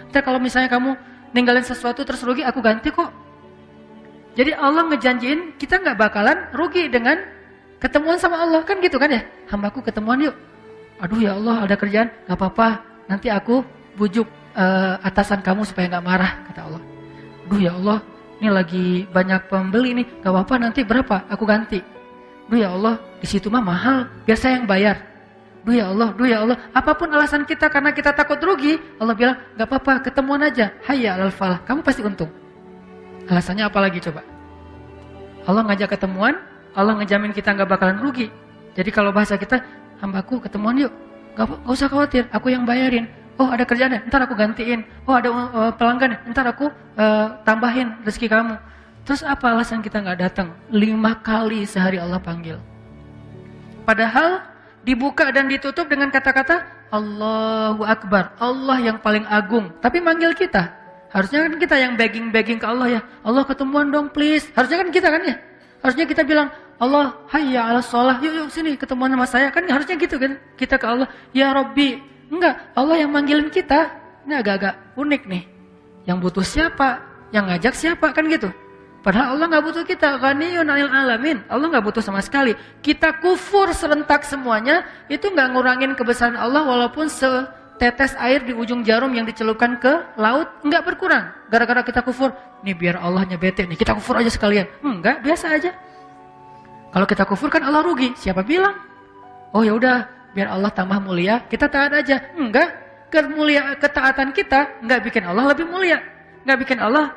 Ntar kalau misalnya kamu ninggalin sesuatu terus rugi, aku ganti kok. Jadi Allah ngejanjiin kita nggak bakalan rugi dengan ketemuan sama Allah, kan gitu kan ya? Hambaku ketemuan yuk. Aduh ya Allah, ada kerjaan, nggak apa-apa. Nanti aku bujuk atasan kamu supaya nggak marah, kata Allah. Aduh ya Allah, ini lagi banyak pembeli nih, nggak apa-apa. Nanti berapa? Aku ganti. Duh ya Allah, di situ mah mahal, biar saya yang bayar. Duh ya Allah. Apapun alasan kita karena kita takut rugi, Allah bilang nggak apa-apa, ketemuan aja. Hayya 'alal falah, kamu pasti untung. Alasannya apa lagi coba? Allah ngajak ketemuan, Allah ngejamin kita nggak bakalan rugi. Jadi kalau bahasa kita, hambaku ketemuan yuk, nggak usah khawatir, aku yang bayarin. Oh ada kerjaan ya, ntar aku gantiin. Oh ada pelanggan ya, ntar aku tambahin rezeki kamu. Terus apa alasan kita nggak datang? 5 kali sehari Allah panggil. Padahal dibuka dan ditutup dengan kata-kata Allahu Akbar, Allah yang paling agung. Tapi manggil kita. Harusnya kan kita yang begging ke Allah ya. Allah ketemuan dong please. Harusnya kan kita kan ya. Harusnya kita bilang, Allah hayya 'alas shalah. Yuk sini ketemuan sama saya. Kan harusnya gitu kan. Kita ke Allah, ya Rabbi. Enggak, Allah yang manggilin kita. Ini agak-agak unik nih. Yang butuh siapa? Yang ngajak siapa? Kan gitu. Padahal Allah gak butuh kita. Ghaniyun 'anil alamin. Allah gak butuh sama sekali. Kita kufur serentak semuanya. Itu gak ngurangin kebesaran Allah walaupun tetes air di ujung jarum yang dicelupkan ke laut enggak berkurang. Gara-gara kita kufur, nih biar Allahnya bete nih, kita kufur aja sekalian. Enggak, biasa aja. Kalau kita kufur kan Allah rugi. Siapa bilang? Oh ya udah, biar Allah tambah mulia, kita taat aja. Enggak, ketaatan kita enggak bikin Allah lebih mulia. Enggak bikin Allah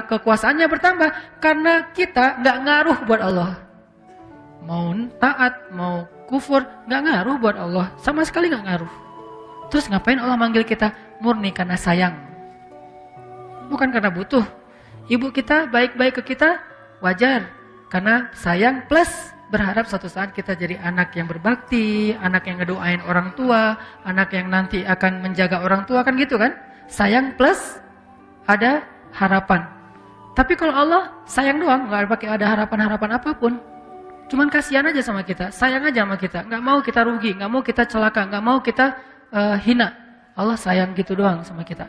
kekuasaannya bertambah. Karena kita enggak ngaruh buat Allah. Mau taat, mau kufur, enggak ngaruh buat Allah. Sama sekali enggak ngaruh. Terus ngapain Allah manggil kita? Murni karena sayang. Bukan karena butuh. Ibu kita baik-baik ke kita, wajar. Karena sayang plus berharap suatu saat kita jadi anak yang berbakti, anak yang ngedoain orang tua, anak yang nanti akan menjaga orang tua, kan gitu kan? Sayang plus ada harapan. Tapi kalau Allah sayang doang, nggak pakai ada harapan-harapan apapun. Cuman kasihan aja sama kita, sayang aja sama kita. Nggak mau kita rugi, nggak mau kita celaka, nggak mau kita hina. Allah sayang gitu doang sama kita.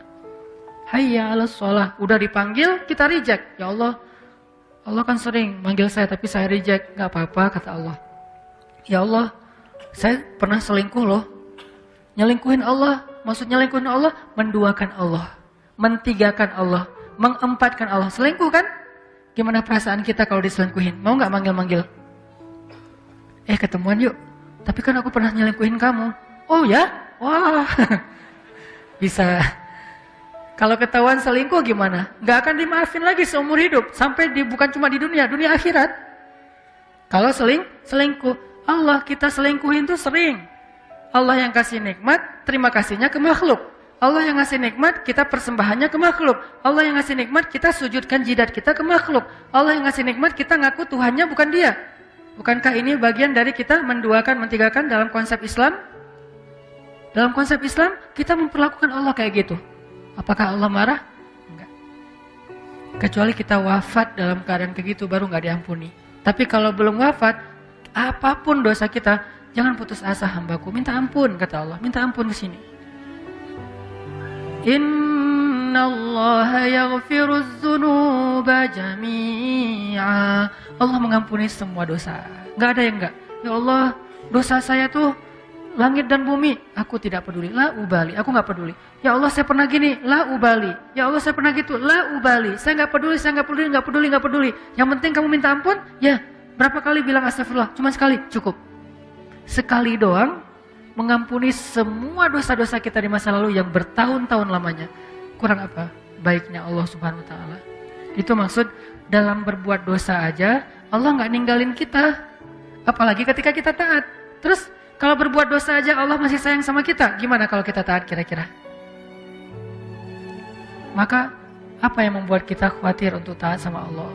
Hayya 'alas shalah, udah dipanggil kita reject. Ya Allah, Allah kan sering manggil saya tapi saya reject. Gak apa-apa kata Allah. Ya Allah, saya pernah selingkuh loh. Nyelingkuhin Allah, maksud nyelingkuhin Allah, menduakan Allah, mentigakan Allah, mengempatkan Allah. Selingkuh kan? Gimana perasaan kita kalau diselingkuhin? Mau gak manggil-manggil? Ketemuan yuk. Tapi kan aku pernah nyelingkuhin kamu. Oh ya? Wah. Bisa. Kalau ketahuan selingkuh gimana? Gak akan dimaafin lagi seumur hidup. Sampai bukan cuma di dunia akhirat. Kalau selingkuh, Allah kita selingkuhin tuh sering. Allah yang kasih nikmat, terima kasihnya ke makhluk. Allah yang ngasih nikmat, kita persembahannya ke makhluk. Allah yang ngasih nikmat, kita sujudkan jidat kita ke makhluk. Allah yang ngasih nikmat, kita ngaku Tuhannya bukan dia. Bukankah ini bagian dari kita menduakan, mentigakan dalam konsep Islam? Dalam konsep Islam, kita memperlakukan Allah kayak gitu. Apakah Allah marah? Enggak. Kecuali kita wafat dalam keadaan kayak gitu baru enggak diampuni. Tapi kalau belum wafat, apapun dosa kita, jangan putus asa hambaku. Minta ampun kata Allah. Minta ampun ke sini. Innallaha yaghfiruz dzunuba jami'a. Allah mengampuni semua dosa. Enggak ada yang enggak. Ya Allah, dosa saya tuh langit dan bumi, aku tidak peduli. La ubali, aku nggak peduli. Ya Allah, saya pernah gini, la ubali. Ya Allah, saya pernah gitu, la ubali. Saya nggak peduli, nggak peduli. Yang penting kamu minta ampun, ya. Berapa kali bilang astagfirullah? Cuma sekali, cukup. Sekali doang, mengampuni semua dosa-dosa kita di masa lalu yang bertahun-tahun lamanya. Kurang apa? Baiknya Allah Subhanahu Wa Taala. Itu maksud dalam berbuat dosa aja, Allah nggak ninggalin kita. Apalagi ketika kita taat. Terus kalau berbuat dosa aja Allah masih sayang sama kita, gimana kalau kita taat kira-kira? Maka apa yang membuat kita khawatir untuk taat sama Allah?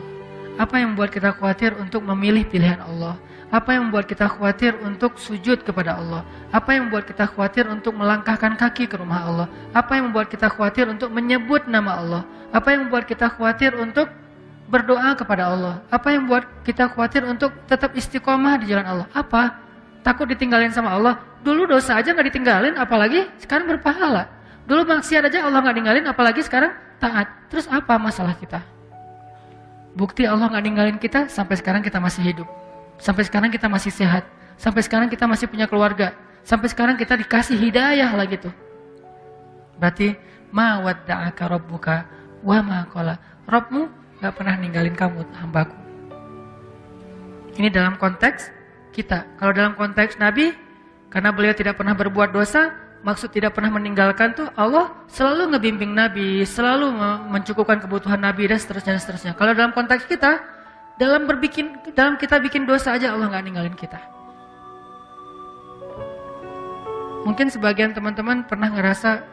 Apa yang membuat kita khawatir untuk memilih pilihan Allah? Apa yang membuat kita khawatir untuk sujud kepada Allah? Apa yang membuat kita khawatir untuk melangkahkan kaki ke rumah Allah? Apa yang membuat kita khawatir untuk menyebut nama Allah? Apa yang membuat kita khawatir untuk berdoa kepada Allah? Apa yang membuat kita khawatir untuk tetap istiqomah di jalan Allah? Apa? Takut ditinggalin sama Allah. Dulu dosa aja gak ditinggalin, apalagi sekarang berpahala. Dulu maksiat aja Allah gak ninggalin, apalagi sekarang taat. Terus apa masalah kita? Bukti Allah gak ninggalin kita, sampai sekarang kita masih hidup. Sampai sekarang kita masih sehat. Sampai sekarang kita masih punya keluarga. Sampai sekarang kita dikasih hidayah lagi tuh. Berarti, ma wadda'aka rabbuka wa ma qala. Rabbmu gak pernah ninggalin kamu, hambaku. Ini dalam konteks kita. Kalau dalam konteks Nabi, karena beliau tidak pernah berbuat dosa, maksud tidak pernah meninggalkan tuh Allah selalu ngebimbing Nabi, selalu mencukupkan kebutuhan Nabi dan seterusnya. Kalau dalam konteks kita, dalam kita bikin dosa aja Allah nggak ninggalin kita. Mungkin sebagian teman-teman pernah ngerasa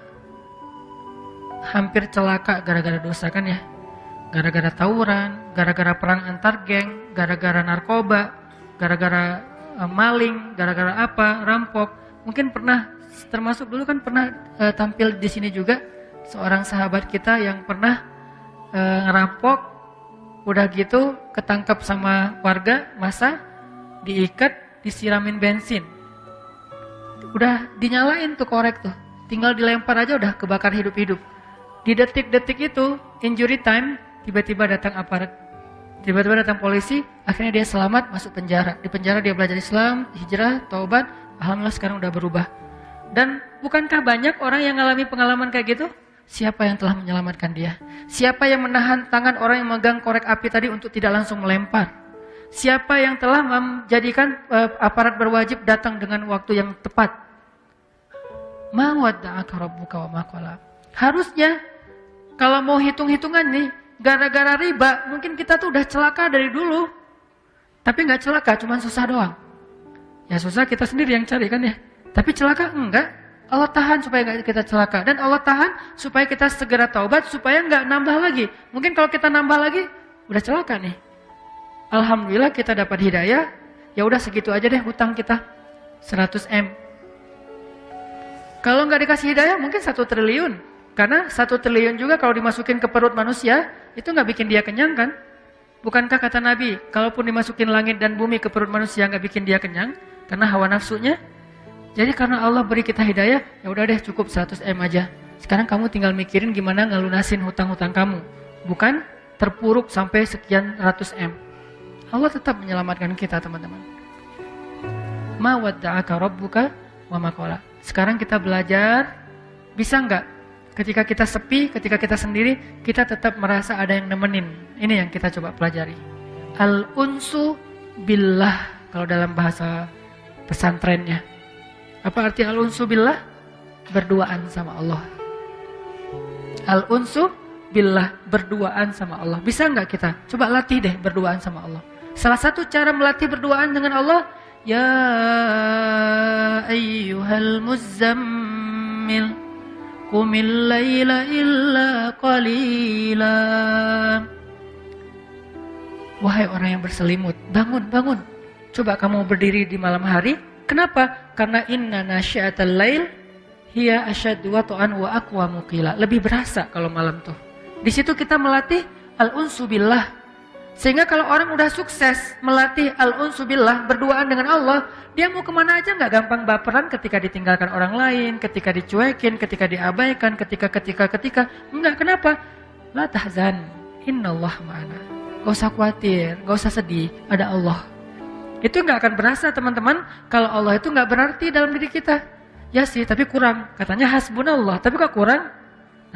hampir celaka gara-gara dosa kan ya? Gara-gara tawuran, gara-gara perang antar geng, gara-gara narkoba, gara-gara maling, gara-gara apa, rampok. Mungkin pernah, termasuk dulu kan pernah tampil di sini juga seorang sahabat kita yang pernah ngerampok, udah gitu ketangkap sama warga, masa diikat, disiramin bensin. Udah dinyalain tuh korek tuh, tinggal dilempar aja udah kebakar hidup-hidup. Di detik-detik itu, injury time, tiba-tiba datang aparat. Tiba-tiba datang polisi, akhirnya dia selamat masuk penjara. Di penjara dia belajar Islam, hijrah, taubat, alhamdulillah sekarang udah berubah. Dan bukankah banyak orang yang mengalami pengalaman kayak gitu? Siapa yang telah menyelamatkan dia? Siapa yang menahan tangan orang yang memegang korek api tadi untuk tidak langsung melempar? Siapa yang telah menjadikan aparat berwajib datang dengan waktu yang tepat? Ma wadda'aka rabbuka wa ma qala. Harusnya kalau mau hitung-hitungan nih, gara-gara riba, mungkin kita tuh udah celaka dari dulu. Tapi nggak celaka, cuma susah doang. Ya susah kita sendiri yang cari kan ya. Tapi celaka enggak. Allah tahan supaya nggak kita celaka. Dan Allah tahan supaya kita segera taubat, supaya nggak nambah lagi. Mungkin kalau kita nambah lagi, udah celaka nih. Alhamdulillah kita dapat hidayah. Ya udah segitu aja deh hutang kita, 100 M. Kalau nggak dikasih hidayah, mungkin 1 triliun. Karena 1 triliun juga kalau dimasukin ke perut manusia, itu nggak bikin dia kenyang kan? Bukankah kata Nabi, kalaupun dimasukin langit dan bumi ke perut manusia nggak bikin dia kenyang, karena hawa nafsunya. Jadi karena Allah beri kita hidayah, ya udah deh cukup 100 M aja. Sekarang kamu tinggal mikirin gimana ngelunasin hutang-hutang kamu, bukan terpuruk sampai sekian ratus M. Allah tetap menyelamatkan kita teman-teman. Ma wadda'aka rabbuka wa ma qala. Sekarang kita belajar, bisa nggak ketika kita sepi, ketika kita sendiri, kita tetap merasa ada yang nemenin. Ini yang kita coba pelajari. Al-unsu billah, kalau dalam bahasa pesantrennya. Apa arti al-unsu billah? Berduaan sama Allah. Al-unsu billah, berduaan sama Allah. Bisa nggak kita? Coba latih deh berduaan sama Allah. Salah satu cara melatih berduaan dengan Allah, ya ayyuhal muzzammil qumil laila illa qalila. Wahai orang yang berselimut, bangun, bangun. Coba kamu berdiri di malam hari. Kenapa? Karena inna nasyiatal lail hiya asyaddu wat'an wa aqwamu qila. Lebih berasa kalau malam tuh. Di situ kita melatih al-unsu billah. Sehingga kalau orang udah sukses melatih al-unsu billah, berduaan dengan Allah, dia mau kemana aja nggak gampang baperan ketika ditinggalkan orang lain, ketika dicuekin, ketika diabaikan, ketika. Enggak, kenapa? La tahzan, innallah ma'ana. Gak usah khawatir, gak usah sedih, ada Allah. Itu nggak akan berasa teman-teman, kalau Allah itu nggak berarti dalam diri kita. Ya sih, tapi kurang. Katanya hasbunallah, tapi kok kurang?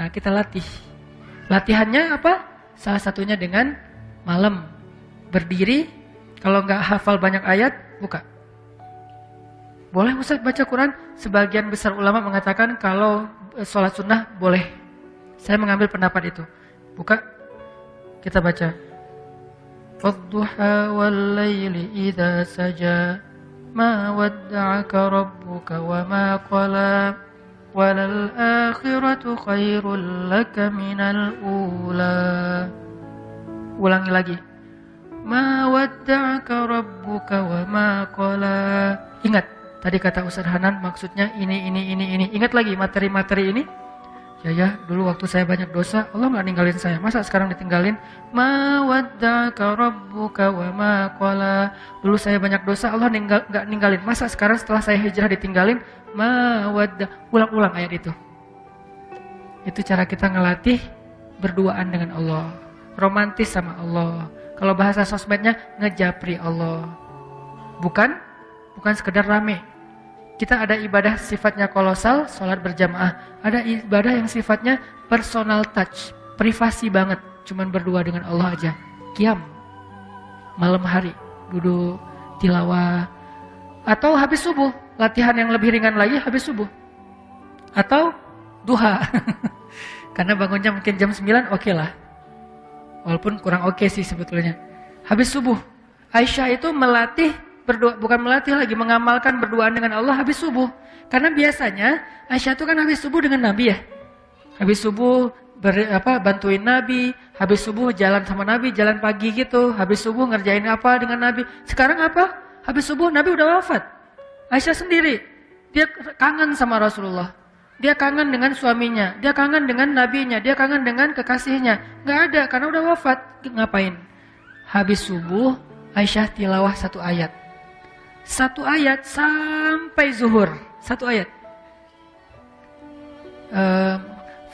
Nah, kita latih. Latihannya apa? Salah satunya dengan malam berdiri, kalau nggak hafal banyak ayat, buka. Boleh Ustaz baca Quran? Sebagian besar ulama mengatakan kalau sholat sunnah boleh. Saya mengambil pendapat itu. Buka, kita baca. Wadduha wal layli idza saja ma wadda'aka rabbuka wa ma qala walal akhiratu khairul laka minal ula. Ulangi lagi. Ma wadda'aka rabbuka wa ma qala. Ingat, tadi kata Ustaz Hanan maksudnya ini. Ingat lagi materi-materi ini. Ya, dulu waktu saya banyak dosa, Allah enggak ninggalin saya. Masa sekarang ditinggalin? Ma wadda'aka rabbuka wa ma qala. Dulu saya banyak dosa, Allah enggak ninggalin. Masa sekarang setelah saya hijrah ditinggalin? Ma wadda. Ulang-ulang ayat itu. Itu cara kita ngelatih berduaan dengan Allah. Romantis sama Allah. Kalau bahasa sosmednya ngejapri Allah. Bukan sekedar rame. Kita ada ibadah sifatnya kolosal, sholat berjamaah. Ada ibadah yang sifatnya personal touch, privasi banget, cuman berdua dengan Allah aja. Qiyam, malam hari, duduk tilawah. Atau habis subuh, latihan yang lebih ringan lagi habis subuh. Atau duha. Karena bangunnya mungkin jam 9, oke lah. Walaupun kurang oke sih sebetulnya. Habis subuh, Aisyah itu melatih berdoa, bukan melatih lagi, mengamalkan berduaan dengan Allah habis subuh. Karena biasanya Aisyah itu kan habis subuh dengan Nabi ya. Habis subuh bantuin Nabi, habis subuh jalan sama Nabi, jalan pagi gitu. Habis subuh ngerjain apa dengan Nabi. Sekarang apa? Habis subuh Nabi udah wafat. Aisyah sendiri, dia kangen sama Rasulullah. Dia kangen dengan suaminya, dia kangen dengan nabinya, dia kangen dengan kekasihnya. Gak ada, karena udah wafat. Ngapain? Habis subuh, Aisyah tilawah 1 ayat. 1 ayat sampai zuhur. 1 ayat.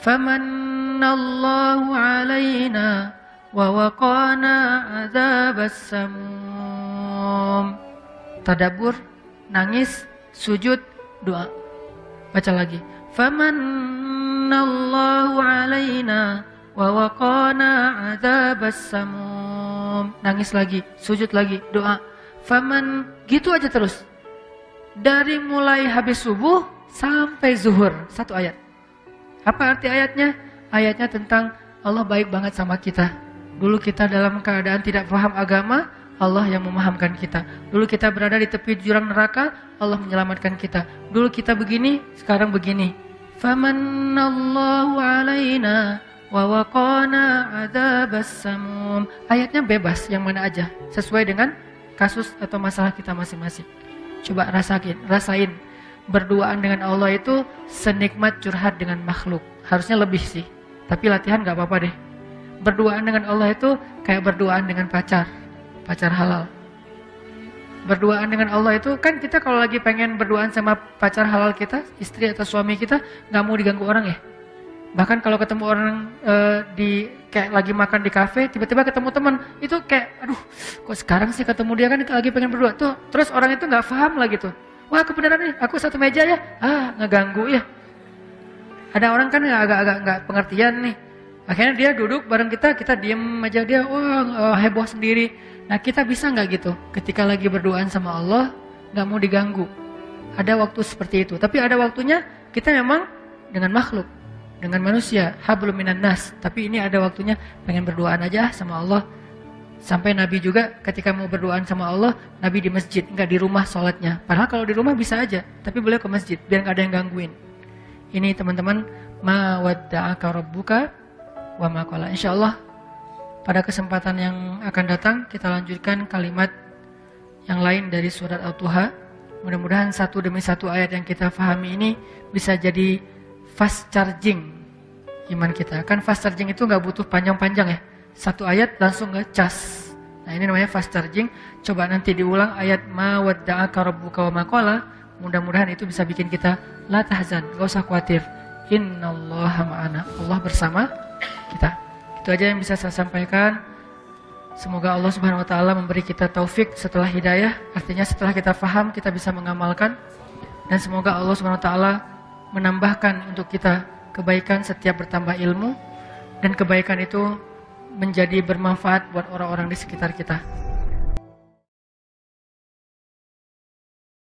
Famanallahu alaina wa waqana adzabas samum. Tadabbur, nangis, sujud, doa. Baca lagi. Famanallahu alaina wa waqana adzabas samum. minhum, nangis lagi, sujud lagi, doa. Faman, gitu aja terus. Dari mulai habis subuh sampai zuhur, satu ayat. Apa arti ayatnya? Ayatnya tentang Allah baik banget sama kita. Dulu kita dalam keadaan tidak paham agama, Allah yang memahamkan kita. Dulu kita berada di tepi jurang neraka, Allah menyelamatkan kita. Dulu kita begini, sekarang begini. Famanallahu alaina wa waqana adzabas samum. Ayatnya bebas, yang mana aja, sesuai dengan kasus atau masalah kita masing-masing. Coba rasain. Berduaan dengan Allah itu senikmat curhat dengan makhluk. Harusnya lebih sih, tapi latihan gak apa-apa deh. Berduaan dengan Allah itu kayak berduaan dengan pacar halal. Berduaan dengan Allah itu kan kita kalau lagi pengen berduaan sama pacar halal kita, istri atau suami kita, gak mau diganggu orang ya. Bahkan kalau ketemu orang di kayak lagi makan di kafe, tiba-tiba ketemu teman, itu kayak aduh, kok sekarang sih ketemu dia kan lagi pengen berdua tuh. Terus orang itu nggak paham lagi tuh. Wah, kebenaran nih, aku satu meja ya. Ngeganggu ya. Ada orang kan agak-agak nggak pengertian nih. Akhirnya dia duduk bareng kita diem aja, dia heboh sendiri. Nah, kita bisa nggak gitu? Ketika lagi berduaan sama Allah, nggak mau diganggu. Ada waktu seperti itu. Tapi ada waktunya kita memang dengan makhluk, dengan manusia, hablum minan nas. Tapi ini ada waktunya pengen berduaan aja sama Allah. Sampai Nabi juga ketika mau berduaan sama Allah, Nabi di masjid, nggak di rumah sholatnya. Padahal kalau di rumah bisa aja, tapi beliau ke masjid biar nggak ada yang gangguin. Ini teman-teman, ma wadda'aka rabbuka wa ma qala. Insyaallah pada kesempatan yang akan datang kita lanjutkan kalimat yang lain dari surat Al-Tuha. Mudah-mudahan satu demi satu ayat yang kita pahami ini bisa jadi fast charging iman kita. Kan fast charging itu nggak butuh panjang-panjang ya. Satu ayat langsung ngecas. Nah, ini namanya fast charging. Coba nanti diulang ayat ma wadda'aka rabbuka wa ma qala. Mudah-mudahan itu bisa bikin kita la tahzan, gak usah khawatir. Innallaha ma'ana. Allah bersama kita. Itu aja yang bisa saya sampaikan. Semoga Allah Subhanahu wa taala memberi kita taufik setelah hidayah. Artinya setelah kita faham kita bisa mengamalkan. Dan semoga Allah Subhanahu wa taala menambahkan untuk kita kebaikan setiap bertambah ilmu, dan kebaikan itu menjadi bermanfaat buat orang-orang di sekitar kita.